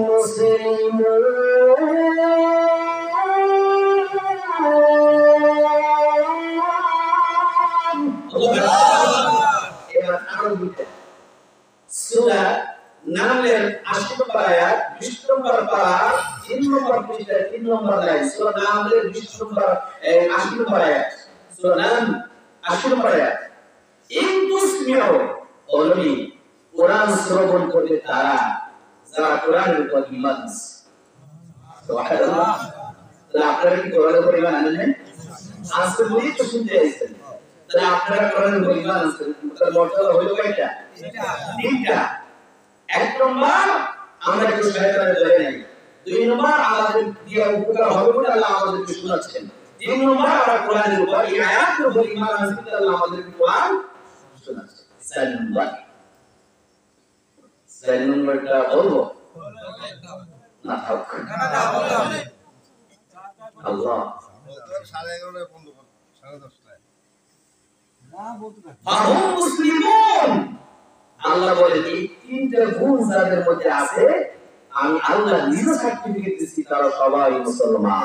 مسلمون নামের 20 নম্বর 80 নম্বর আয়াত সূরা নাম 80 নম্বর আয়াত ইনতুসমিউ ওলমি কোরআন শ্রবণ করতে তারা যারা কোরআনের উপর ঈমান আনছে সুবহানাল্লাহ তাহলে আপনারা কি কোরআনের উপর ঈমান আনেন আজকে বলি তো শুনতে আইছেন তাহলে আপনারা কোরআনের উপর ঈমান আনছেন তার মর্যাদা হলো কয়টা তিনটা এক নম্বর আমরা একটু শয়তানের ধরে নাই দুই নম্বর আমাদের দিয়ে উপকার হবে বলে আল্লাহ আমাদেরকে শোনাচ্ছেন তিন নম্বর আমরা কোরআনের উপর এই আয়াতের উপর ঈমান আনছি আল্লাহ আমাদেরকে কোরআন শোনাচ্ছেন চার নম্বরটা বলবো না থাক আল্লাহ আল্লাহ বলে এই তিনটা গুণ যাদের মধ্যে আছে আমি আল্লাহ নিজে সার্টিফিকেট দিচ্ছি তারা সবাই মুসলমান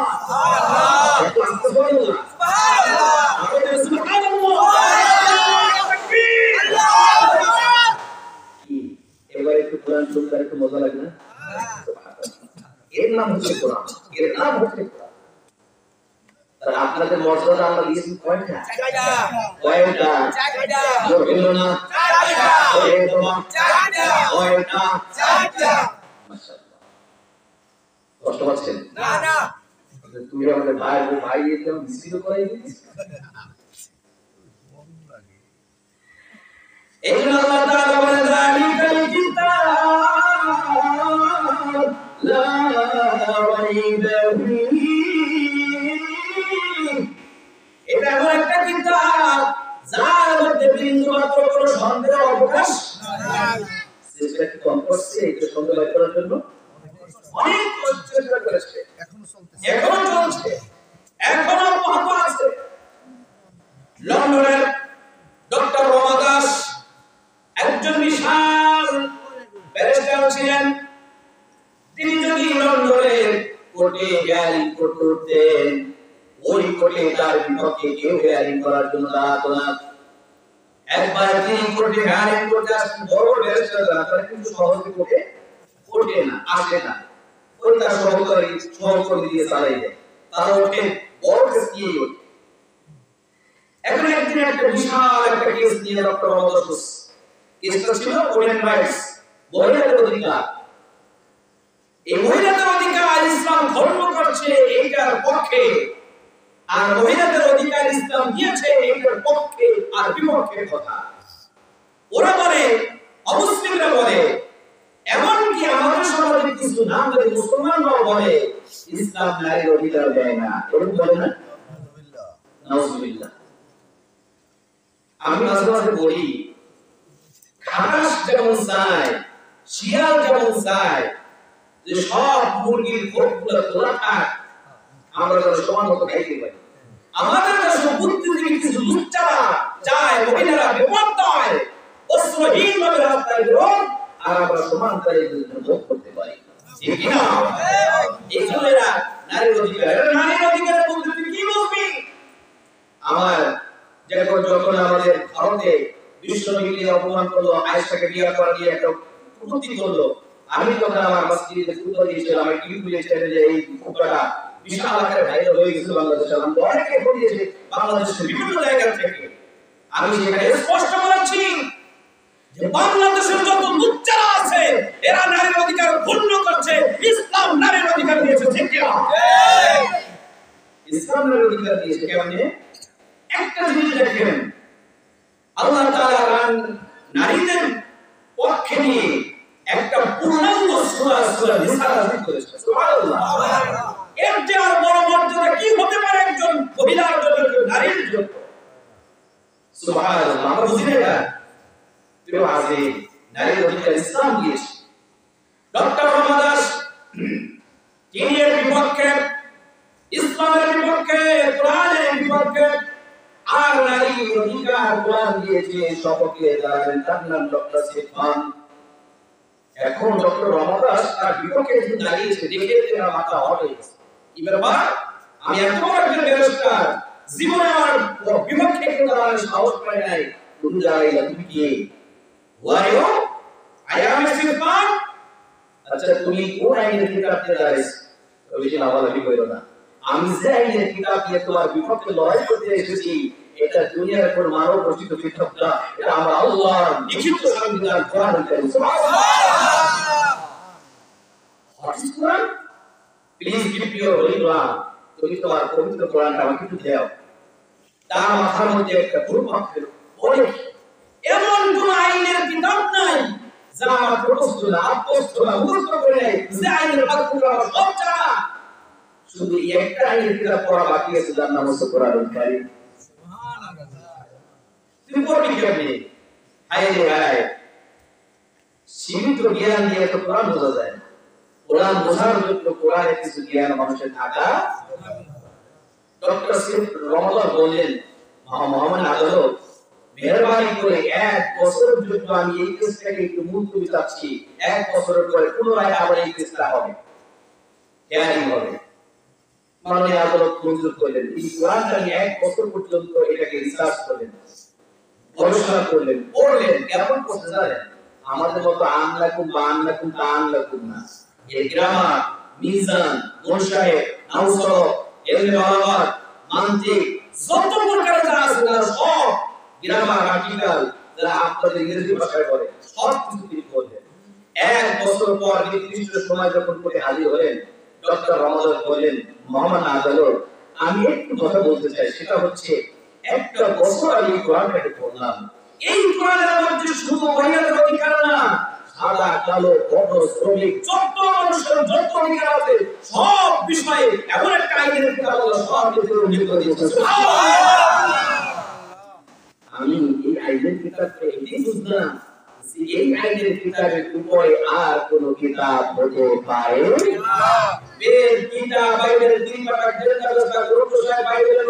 এবার একটু কোরআন শুনতে একটু মজা লাগে না এর নাম হচ্ছে কোরআন এর নাম হচ্ছে কোরআন আপনাদের মর্যাদা আমরা দিয়েছি কয়টা কয়টা বললো না কয়টা কষ্ট পাচ্ছেন না না তুমি আমাদের ভাই ভাই এতে মিছিল করাই দিচ্ছিস এই জন্য আল্লাহ তাআলা বলেন যালিকাল কিতাব লা রাইবা ফীহি এটা এমন একটা কিতাব যার মধ্যে বিন্দুমাত্র কোনো সন্দেহের অবকাশ নাই চেষ্টা কি কম করছে এটা সন্দেহ করার জন্য অনেক চেষ্টা করেছে এখনো চলছে এখনো অব্যাহত আছে লন্ডনের ডক্টর রমা দাস একজন বিশাল ব্যারিস্টার ছিলেন তিনি যদি লন্ডনের কোর্টে হিয়ারিং করতেন ওই কোর্টে তার বিপক্ষে কেউ হিয়ারিং করার জন্য দাঁড়াতো না একবার তিনি কোর্টে হিয়ারিং করতে আসেন বড় ব্যারিস্টার তারা কিন্তু সহজে কোর্টে না আসে না ওই তার সহকর্মী দিয়ে চালাই দেয় তারা ওঠে বড় কেস নিয়ে ওঠে এখন একদিন একটা বিশাল একটা কেস নিয়ে ডক্টর রমাদাস কেসটা ছিল ওমেন রাইটস মহিলাদের অধিকার এই মহিলাদের অধিকার ইসলাম ধর্ম করছে এইটার পক্ষে আর মহিলাদের অধিকার ইসলাম দিয়েছে এইটার পক্ষে আর বিপক্ষের কথা ওরা বলে অমুসলিমরা বলে এমনকি আমাদের সমাজে কিছু নামধারী মুসলমানরাও বলে ইসলাম নারীর অধিকার দেয় না এরকম বলে না নাউজুবিল্লাহ আমি মাঝে মাঝে বলি খাস যেমন চায় শিয়াল যেমন চায় যে সব মুরগির খোপগুলো তোলা থাক আমরা যেন সমান মতো খাইতে পারি আমাদের দেশে বুদ্ধিজীবী কিছু লুচ্চারা চায় মহিলারা বিপদ হয় অস্ত্রহীন ভাবে রাস্তায় বেরোন আর আমরা সমান তাই ভোগ করতে পারি ঠিক না এই ছেলেরা নারীর অধিকারের মধ্যে তুই কি বলবি আমার যখন আমাদের ভারতে বিশ্বনবীকে অপমান করলো আয়েশাকে বিয়ে করা নিয়ে একটা কুটুক্তি করলো আমি তখন আমার মসজিদে ফুটবল দিয়েছিলাম আমি টিভি খুলেছিলাম যে এই ফুটবলটা বিশাল আকারে ভাইরাল হয়ে গেছিল বাংলাদেশে আমি অনেকে বলিয়েছি বাংলাদেশের বিভিন্ন জায়গা থেকে আমি সেখানে স্পষ্ট বলেছি যে বাংলাদেশের যত লুচ্চারা আছে এরা নারীর অধিকার ভঙ্গ করছে ইসলাম নারীর অধিকার দিয়েছে ঠিক কি না ইসলাম নারীর অধিকার দিয়েছে কেমনে একটা জিনিস দেখেন আল্লাহ তাআলা নারীদের পক্ষে নিয়ে একটা পূর্ণাঙ্গ সূরা নিসা নাযিল করেছেন সুবহানাল্লাহ এর যে আর বড় মর্যাদা কি হতে পারে একজন মহিলার জন্য নারীর জন্য সুবহানাল্লাহ আমরা বুঝি না প্রিয় হাজির নারীর অধিকার ইসলাম দিয়েছে ডক্টর রমা দাস তিনি এর বিপক্ষে ইসলামের বিপক্ষে কোরআনের বিপক্ষে আর নারীর অধিকার কোরআন দিয়েছে সপক্ষে দাঁড়াবেন তার নাম ডক্টর সিফান এখন ডক্টর রমা দাস তার বিপক্ষে যে দাঁড়িয়েছে দেখে তার মাথা হট হয়ে গেছে কি ব্যাপার আমি এত বড় একজন ব্যারিস্টার জীবনে আমার বিপক্ষে কেউ দাঁড়ানোর সাহস পাই নাই তুমি দাঁড়াইলা তুমি কে ওয়াইও আই অ্যাম এ সিফান আচ্ছা তুমি কোন আইনের কিতাব থেকে দাঁড়াইছো ওই যে লাভালাভি কইরো না আমি যে আইনের কিতাব দিয়ে তোমার বিপক্ষে লড়াই করতে এসেছি, এটা দুনিয়ার কোন মানব রচিত কিতাব না, এটা আমার আল্লাহর লিখিত সংবিধান কোরআন কারীম। সুবহানাল্লাহ। What is Quran? Please give your holy Quran. তুমি তোমার পবিত্র কোরআনটা আমাকে একটু দাও। তার মাথার মধ্যে একটা দুর্ভাগ ছিল, অনেক এমন কোন আইনের কিতাব নাই যা আমার প্রস্তুত না, আপস্ত না, মুখস্থ করে নাই, যে আইনের বাক্যগুলো আমার সব জানা। শুধু একটা আইনের কিতাব পড়া বাকি আছে, যার নাম হচ্ছে কোরআনুল কারীম। সুবহানাল্লাহ। তুমি পড়বি কেমনে? হায় রে হায়, সীমিত জ্ঞান দিয়ে তো কোরআন বোঝা যায় না। কোরআন বোঝার জন্য কোরআনের কিছু জ্ঞান মানুষের থাকা। ডক্টর সৈয়দ রহমতুল্লাহ বলেন, মোহাম্মদ আদালত মেহরবানি করে 1 বছরের জন্য আমি এই কেসটাকে একটু মুলতবি চাচ্ছি, 1 বছরের পরে পুনরায় আবার এই কেসটা হবে, হেয়ারিং হবে। মাননীয় আদালত মঞ্জুর করলেন। তিনি কোরআনটা নিয়ে 1 বছর পর্যন্ত এটাকে রিসার্চ করলেন, গবেষণা করলেন, পড়লেন। কেমন করতে জানেন? আমাদের মতো আনলাকুম বা আনলাকুম তা আনলাকুম না। এই গ্রামার, মিজান, মুনশায়ে, নাউসর, এলমে বালাগাত, মানতিক, যত প্রকারের যা আছে তার সব গ্রামার, আর্টিকেল যারা আপনাদের ইংরেজি ভাষায় বলে, সব কিছু তিনি করলেন। 1 বছর পর নির্দিষ্ট সময় যখন কোর্টে হাজির হলেন, ডক্টর রহমতুল্লাহ বললেন, মোহাম্মদ আদালত, আমি একটু কথা বলতে চাই। সেটা হচ্ছে, 1 বছর আমি কোরআনটাকে পড়লাম। এই কোরআনের মধ্যে শুধু মহিলাদের অধিকার না, সাদা কালো বড় শ্রমিক যত মানুষের যত অধিকার আছে, সব বিষয়ে এমন একটা আইনের কিতাব আল্লাহ সব কিছু উল্লেখ করে দিয়েছেন। আমি এই আইনের কিতাবকে এটাই বুঝলাম যে এই আইনের কিতাবের উপরে আর কোন কিতাব হতে পারে না। বেদ, গীতা, বাইবেলের 3 পাতা, গ্রন্থ সাহেব, বাইবেলের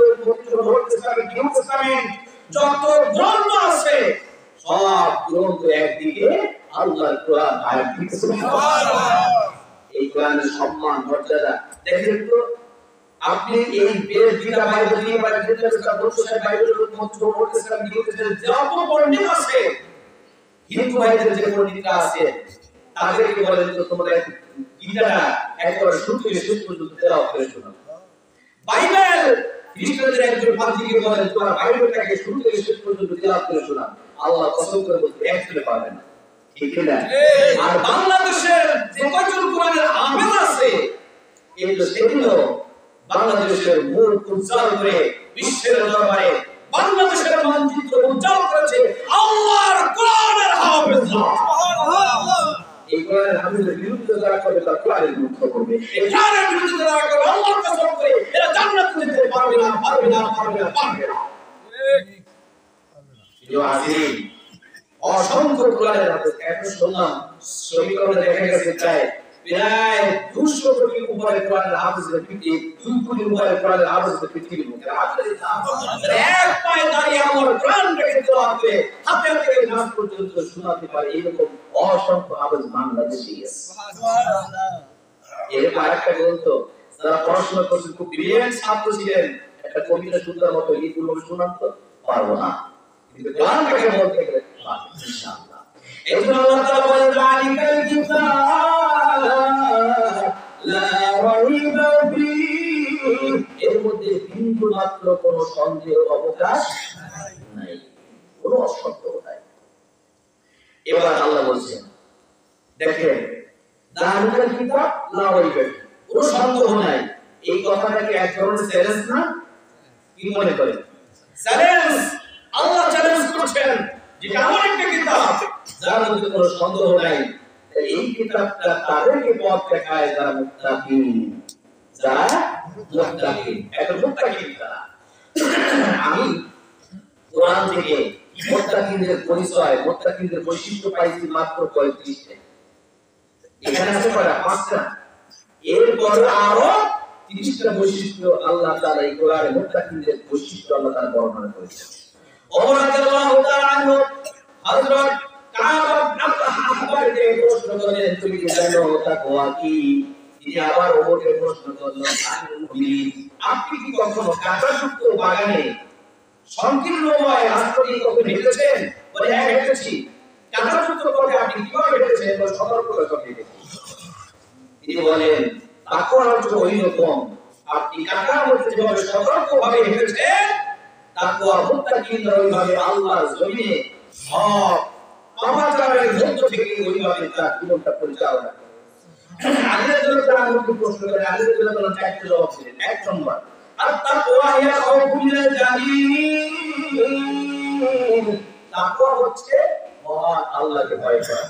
ওল্ড টেস্টামেন্ট, নিউ টেস্টামেন্ট, যত গ্রন্থ আছে সব গ্রন্থ একদিকে, আল্লাহর কোরআন আরেকদিকে। সুবহানাল্লাহ। এই কোরআনের সম্মান মর্যাদা দেখেন তো আপনি। এই বেদ, গীতা, বাইবেল নিয়ে গ্রন্থ সাহেব, বাইবেলের ওল্ড টেস্টামেন্ট, নিউ টেস্টামেন্ট যত পণ্ডিত আছে, হিন্দু ভাইদের যে পণ্ডিতরা আছে, তাদেরকে বলেন তো তোমরা গীতাটা একবার শুরু থেকে শেষ পর্যন্ত তেলাওয়াত করে শোনাও। বাইবেল খ্রিস্টানদের একজন পাদ্রীকে বলেন তোমরা বাইবেলটাকে শুরু থেকে শেষ পর্যন্ত তেলাওয়াত করে শোনাও। আল্লাহ কসম করে বলতে একজনে পারবে না, ঠিক না? আর বাংলাদেশের যে কয়জন কোরআনের আবেদ আছে, এই তো সেগুলো বাংলাদেশের মুখ উজ্জ্বল করে বিশ্বের দরবারে বাংলাদেশের মানচিত্র উজ্জ্বল করেছে আল্লাহর কোরআনের হাফেজরা। সুবহানাল্লাহ। এই কোরআনের হাফেজের বিরুদ্ধে যারা করবে তারা কোরআনের বিরুদ্ধে করবে। এই কোরআনের বিরুদ্ধে যারা করবে আল্লাহর কসম করে এরা জান্নাতে যেতে পারবে না, পারবে না, পারবে না, পারবে না। ঠিক। প্রিয় আজিম, অসংখ্য কোরআনের হাফেজ এখন শুনলাম সমীকরণে দেখা গেছে প্রায় 200 কোটির উপরে কোরআনের হাফেজের পৃথিবী, 2 কোটির উপরে কোরআনের হাফেজের পৃথিবীর মধ্যে এক পায়ে দাঁড়িয়ে আমার প্রাণ রেখে তেলাওয়াত করে হাতে হাতে নাচ পর্যন্ত শোনাতে পারে এরকম অসংখ্য হাফেজ বাংলাদেশে আছে। সুবহানাল্লাহ। এরকম আরেকটা গ্রন্থ যারা পড়াশোনা করছেন, খুব ব্রিলিয়ান্ট ছাত্র ছিলেন, একটা কবিতা সুন্দর মতো এই পূর্বে শোনান তো পারবো না, কিন্তু কোরআনটাকে বলতে গেলে পারবো ইনশাআল্লাহ। এজন্য আল্লাহ তাআলা বলেন যালিকাল কিতাব লা রাইবা ফীহি, এর মধ্যে বিন্দু মাত্র কোনো সন্দেহ অবকাশ নাই, কোনো অসন্দেহ নাই। এবার আল্লাহ বলছেন দেখেন যালিকাল কিতাব লা রাইবা ফীহি, কোনো সন্দেহ নাই। এই কথাটাকে এক ধরনের চ্যালেঞ্জ না? কি মনে করেন? চ্যালেঞ্জ। আল্লাহ চ্যালেঞ্জ করছেন যে এমন একটা কিতাব যার মধ্যে কোনো সন্দেহ নাই। এই কিতাবটা তাদেরকে পথ দেখায় যারা মুত্তাকিন, যারা মুত্তাকিন। এখন মুত্তাকিন যারা, আমি কোরআন থেকে মুত্তাকিনদের পরিচয়, মুত্তাকিনদের বৈশিষ্ট্য পাইছি মাত্র 35টা। এখানে আছে কয়টা? 5টা। এরপর আরো 30টা বৈশিষ্ট্য আল্লাহ তাআলা এই কোরআনে মুত্তাকিনদের বৈশিষ্ট্য আল্লাহ তাআলা বর্ণনা করেছেন। ওমর রাদিয়াল্লাহু তাআলা আনহু হযরত কাব আহবারকে প্রশ্ন করলেন তুমি কি জানো তাকওয়া কি? তিনি আবার ওমরকে প্রশ্ন করলেন আপনি কি কখনো কাঁটাযুক্ত বাগানে সংকীর্ণময় রাস্তা দিয়ে কখনো হেঁটেছেন? বলে হ্যাঁ হেঁটেছি। কাঁটাযুক্ত পথে আপনি কিভাবে হেঁটেছেন? সতর্ক করে হেঁটেছি। তিনি বলেন তাকওয়ার অর্থ ওই রকম আপনি কাটার মধ্যে যেভাবে সতর্কভাবে হেঁটেছেন, তাকওয়া মুত্তাকিনরা ওইভাবে আল্লাহর জমিনে হক পাপাচারের মধ্য থেকে ওইভাবে তার জীবনটা পরিচালনা করে। আজকের জন্য তারা আমাকে প্রশ্ন করে, আজকের জন্য তারা চারটে জবাব দিলেন। এক নম্বর, আর তাকওয়া হিয়া খাউফুল জালিল। তাকওয়া হচ্ছে মহান আল্লাহকে ভয় করা।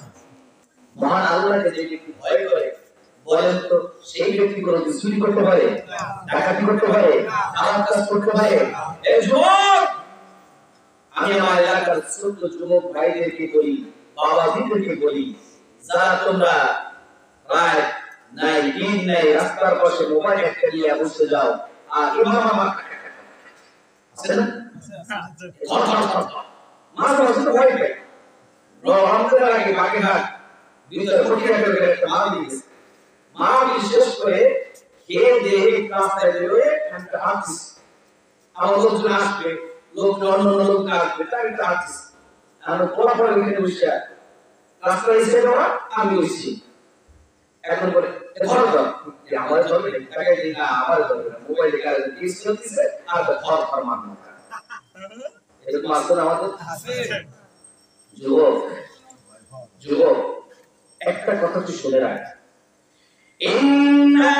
মহান আল্লাহকে যে ব্যক্তি ভয় করে, বলেন তো সেই ব্যক্তি কোনো চুরি করতে পারে, ডাকাতি করতে পারে, খারাপ কাজ করতে পারে? এই যুবক, আমি আমার এলাকার ছোট যুবক ভাইদেরকে বলি, বাবাজিদেরকে বলি, যারা তোমরা রাত নাই দিন নাই রাস্তার পাশে মোবাইল একটা নিয়ে বসে যাও, আর ইমাম আমার আছে না, মাঝে মাঝে তো ভয় পাই। রহমতের আগে বাগেরহাট ভিতরে ফটিয়াটের একটা মা দিয়েছে, মা বিশেষ করে খেয়ে দিয়ে রাস্তায় বেরোয় একটা হাঁটছিস, আমার লোকজন আসবে, লোকজন অন্য লোকজন আসবে, তাই একটা হাঁটছিস। আমি পরপর এখানে বসে রাস্তায় এসে দেওয়া আমি বসছি। এখন বলে ধরো তো আমার ধরবে না, আমার ধরবে না, মোবাইলে কাজ চলতেছে আর ধর ধর মারবো। এরকম আসতো না আমাদের? যুবক যুবক, একটা কথা তুই শুনে রাখ, ইন্না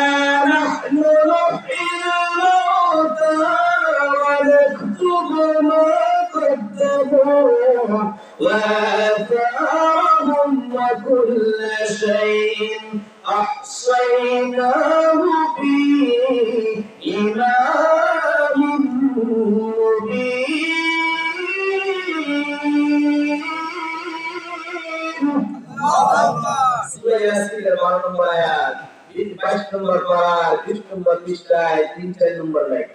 নাহনু নুহয়িল মাউতা ওয়া নাকতুবু মা قدموا وآثارهم وكل شيء أحصيناه في إمام مبين. সূরা ইয়াসিনের 12 নম্বর আয়াত, 22 নম্বর পারা, 20 নম্বর পৃষ্ঠায় 3 নম্বর লাইন।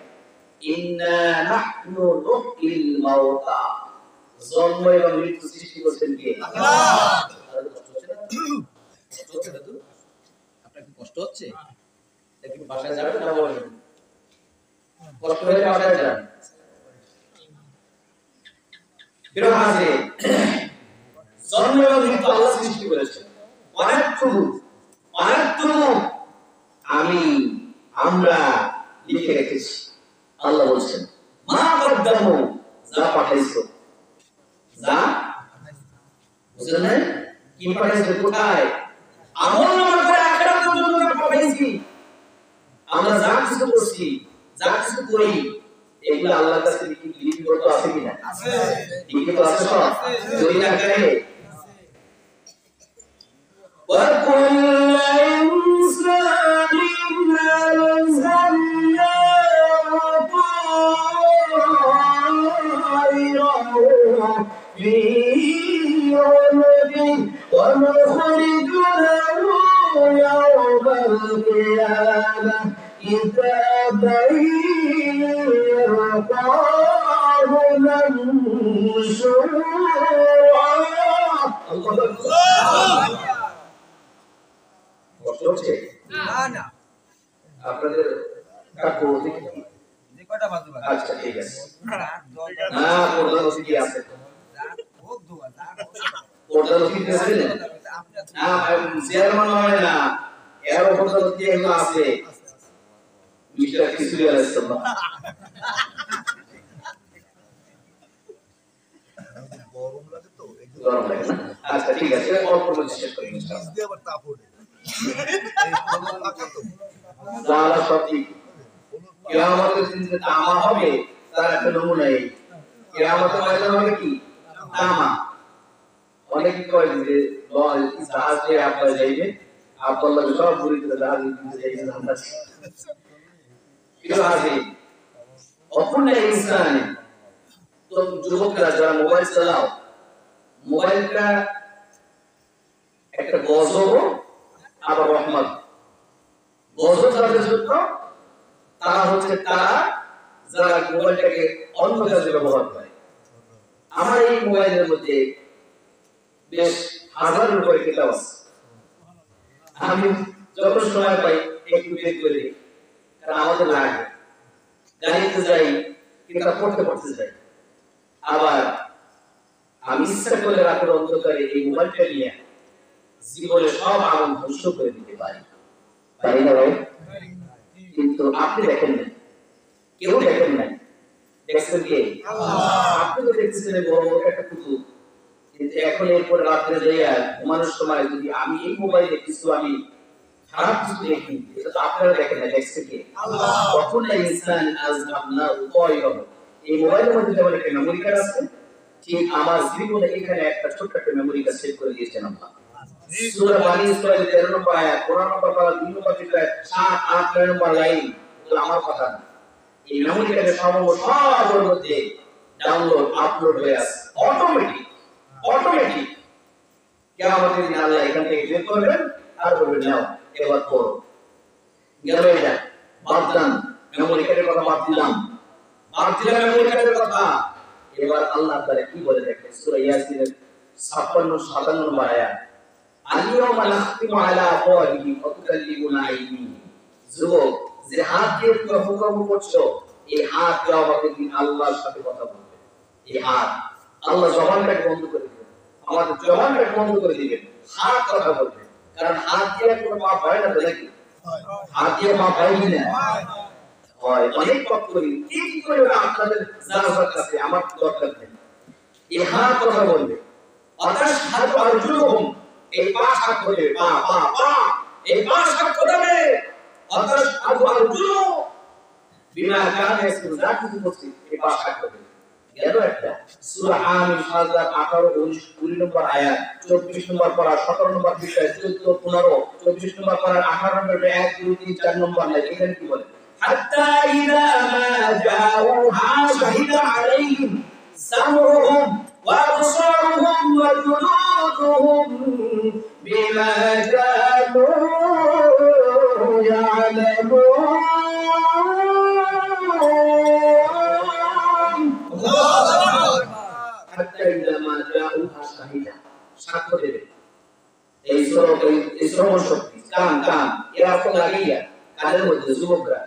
ইন্না নাহনু নুহয়িল মাউতা, জন্ম এবং মৃত্যু সৃষ্টি করেছেন কে? আল্লাহ। আপনার কি কষ্ট হচ্ছে? দেখি বাসায় যাবেন না বলেন, কষ্ট হলে বাসায় যান। বিরোধ আছে, জন্ম এবং মৃত্যু আল্লাহ সৃষ্টি করেছেন। অনেকটুকু আমরা লিখে রেখেছি। আল্লাহ বলছেন মা কদ্দামু, যা পাঠাইছো, যা বুঝলেন না, কি পাঠাইছো, কোথায়? আমলনামা করে আখিরাতের জন্য পাঠাইছি। আমরা যা কিছু করছি, যা কিছু করি, এগুলো আল্লাহর কাছে লিপিবদ্ধ আছে কিনা? আছে, লিখিত আছে সব, যদি না করে وَكُلَّ إِنسَانٍ أَلْزَمْنَاهُ طَائِرَهُ فِي عُنُقِهِ وَنُخْرِجُ لَهُ يَوْمَ الْقِيَامَةِ كِتَابًا يَلْقَاهُ مَنشُورًا. আপনাদের কাকু যে কয়টা বাজে? আচ্ছা ঠিক আছে, না পর্দা কি আছে? পর্দা কি আছে না? না চেয়ারম্যান হয় না, এর পর্দা কি এগুলো আছে? মিস্টার কিসুরি আলাইহিসসালাম গরম লাগে তো, গরম লাগে না? আচ্ছা ঠিক আছে, অল্প করে শেষ করি ইনশাআল্লাহ। আবার তাপ ওঠে যারা সঠিক কিয়ামতের দিন যে তামা হবে, তার একটা নমুনা এই কিয়ামতের ময়দান হবে কি তামা। অনেকে কয় যে জাহাজে আপনারা যাইবে, আপনারা সব ঘুরিতে জাহাজে যাইবে, আমরা কিন্তু হাজি অপূর্ণ ইনসান। তো যুবকরা যারা মোবাইল চালাও, মোবাইলটা একটা গজব আবার রহমত। গজব যাদের জন্য, তারা হচ্ছে তারা যারা মোবাইলটাকে অন্য কাজে ব্যবহার করে। আমার এই মোবাইলের মধ্যে বেশ হাজারের উপরে কিতাব আছে, আমি যখন সময় পাই একটু বের করে দিই, কারণ আমাদের লাগে, গাড়িতে যাই কিতাব পড়তে পড়তে যাই। আবার আমি ইচ্ছা করে রাতের অন্ধকারে এই মোবাইলটা নিয়ে জীবনে সব আমল ধ্বংস করে দিতে পারি, পারি না ভাই? কিন্তু আপনি দেখেন না, কেউ দেখেন না, দেখছেন কে? আপনি তো দেখছেন বড় বড় একটা পুতুল, কিন্তু এখন এরপরে রাত্রে যাইয়া ঘুমানোর সময় যদি আমি এই মোবাইলে কিছু আমি খারাপ কিছু দেখি, এটা তো আপনারা দেখেন না, দেখছেন কে? তখন ইনসান আজ আপনার উপায় হবে। এই মোবাইলের মধ্যে যেমন একটা মেমোরি কার্ড আছে, ঠিক আমার জীবনে এখানে একটা ছোট্ট একটা মেমোরি কার্ড সেট করে দিয়েছেন আল্লাহ। সূরা বানী ইসরাঈল 13 নম্বর আয়াত, 15 নম্বর পারা, 2 নম্বর পৃষ্ঠা, 7, 8, 9 নম্বর লাইন, এগুলো আমার কথা না। এই মেমোরি কার্ডের সবার মধ্যে ডাউনলোড আপলোড হয়ে আছে অটোমেটিক। কিয়ামতের দিন আল্লাহ এখান থেকে বের করবেন আর বলবেন নাও এবার পড়ো। গেল এটা বাদ দেন, মেমোরি কার্ডের কথা বাদ দিলাম মেমোরি কার্ডের কথা। এবার আল্লাহ তাআলা কি বলে দেখেন, সূরা ইয়াসিনের 56 57 নম্বর আয়াত, আল-ইয়াওমা নাখতিমু আলা আফওয়াহিহিম ওয়া তুকাল্লিমুনা আইদিহিম। যুবক, যে হাত দিয়ে কর্ম করছো, এই হাত কিয়ামতের দিন আল্লাহর সাথে কথা বলবে। এই হাত আল্লাহ জবানটাকে বন্ধ করে দিবেন, আমাদের জবানটাকে বন্ধ করে দিবেন, হাত কথা বলবে। কারণ হাত দিয়ে কোনো পাপ হয় না তো নাকি? হাত দিয়ে পাপ হয় কি না? হয়। অনেক পাপ করি, কি করে আপনাদের জানার কাছে আমার দরকার নেই। এই হাত কথা বলবে। অর্থাৎ হাত আরজুলুহুম, এই পা সাক্ষ্য দেবে, পা এই পা সাক্ষ্য দেবে। অর্থাৎ হাত আরজুলুহুম বিমা কানা ইয়াসকুন, যা কিছু করছে এই পা সাক্ষ্য দেবে। গেল একটা। সূরা আমিন 18, 19, 20 নম্বর আয়াত, 24 নম্বর পারা, 17 নম্বর পৃষ্ঠা, 14, 15, 24 নম্বর পারা, 18 নম্বর 1, 2, 3, 4 নম্বর লাইন, এখানে কি বলে? হাত্তা ইযা মা জাউহা শাহিদা আলাইহিম সামউহুম ওয়া আবসারুহুম ওয়া জুলুদুহুম বিমা কানু ইয়ালামুন। সাক্ষ্য দেবে। এই শ্রবণ শক্তি, কান এরা তো লাগিয়া কানের মধ্যে যুবকরা,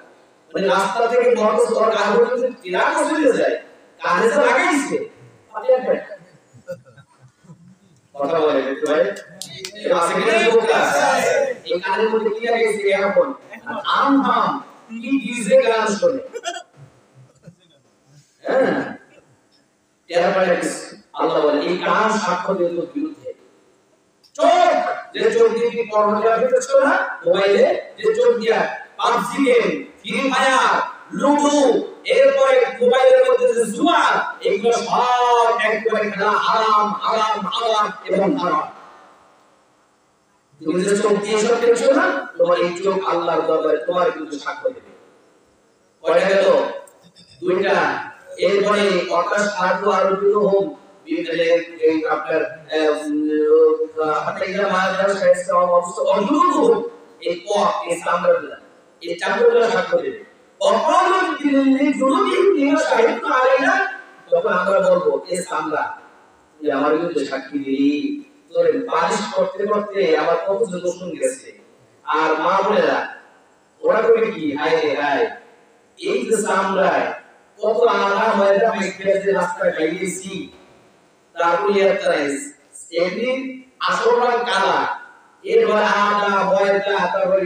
মানে রাস্তা থেকে বড় স্তর কাগজ যদি তিরাক চলে যায়, কানে তো লাগাইছে কথা বলে একটু ভাই, এই কানের মধ্যে কি লাগাইছে এখন আম কি ডিজে গান শুনে, হ্যাঁ তেরা পারে। আল্লাহ বলে এই কান সাক্ষ্য দেবে তোর বিরুদ্ধে। চোখ, যে চোখ দিয়ে কি পর্নোগ্রাফি দেখছো না মোবাইলে, যে চোখ দিয়া PUBG game, free fire, ludo, এরপরে মোবাইলের মধ্যে যে জুয়া, এগুলো সব একবারে খেলা হারাম এবং হারাম। তুমি যে চোখ দিয়ে সব দেখছো না, তোমার এই চোখ আল্লাহর দরবারে তোমার বিরুদ্ধে সাক্ষ্য দেবে। কয়টা গেল? দুইটা। এরপরে অর্থাৎ সাধু আরো দুটো হোম এই আপনার হাতাইলা মাঝার সাইজটা অবস্থা অজুরু, এই পথ, এই চামড়াগুলা, এই চামড়াগুলা সাক্ষ্য দেবে। অপরাধ দিনে জুলুমি নিয়ে সাহিত্য আলাইনা, তখন আমরা বলবো এই চামড়া তুই আমার বিরুদ্ধে সাক্ষী দিলি, তোর পালিশ করতে করতে আমার কত যোগ শুনে গেছে। আর মা বোনেরা ওরা করে কি, হায় রে হায়, এই যে চামড়ায় কত আধা ময়দা মেখে যে রাস্তা গাইয়েছি, তারপরে এমনি আসল রং কালা, এরপর আদা ময়দা, তারপরে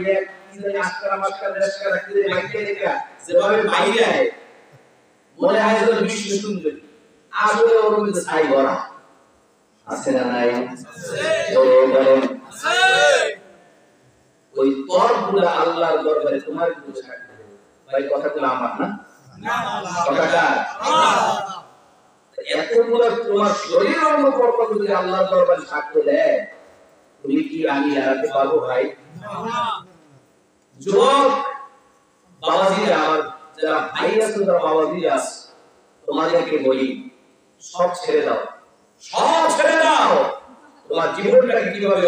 যেভাবে বাইরে মনে হয় যেন বিশ্ব সুন্দরী, আসলে ওর মধ্যে ছাই ভরা আছে না নাই? ওই তরগুলো আল্লাহর দরবারে তোমার বিরুদ্ধে সাক্ষী দেবে। ভাই কথাগুলো আমার না, কথাটা এতগুলো তোমার শরীর অঙ্গ প্রত্যঙ্গ যদি আল্লাহর দরবারে সাক্ষ্য দেয়, তুমি কি আমি হারাতে পারবো ভাই? যুবক বাবাজিরা, আমার যারা ভাই আছে, যারা বাবাজিরা আছে, তোমাদেরকে বলি সব ছেড়ে দাও। তোমার জীবনটাকে কিভাবে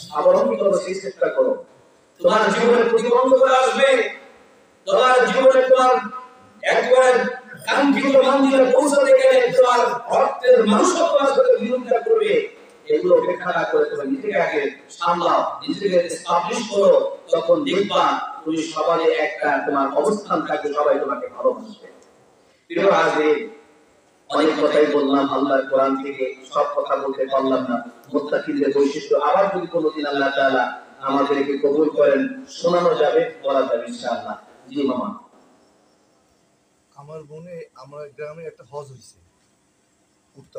স্বাবলম্বী করো সেই চেষ্টা করো। তোমার জীবনে প্রতিবন্ধকতা আসবে, তোমার জীবনে তোমার একবার কাঙ্ক্ষিত মন্দিরে পৌঁছাতে গেলে তোমার অর্থের মানুষত্ব তোমার সাথে বিরোধিতা করবে। এগুলো উপেক্ষা না করে তুমি নিজেকে আগে সামলাও, নিজেকে এস্টাবলিশ করো, তখন দেখবা তুমি সবাই একটা তোমার অবস্থান থাকবে, সবাই তোমাকে ভালোবাসবে। প্রিয় হাজির, অনেক কথাই বললাম, আল্লাহর কোরআন থেকে সব কথা বলতে পারলাম না। মুত্তাকিদের বৈশিষ্ট্য আবার যদি কোনোদিন আল্লাহ তাআলা আমাদেরকে কবুল করেন, শোনানো যাবে, বলা যাবে ইনশাআল্লাহ। জি মামা। আমার বোনে আমার গ্রামে একটা হজ হয়েছে উত্তর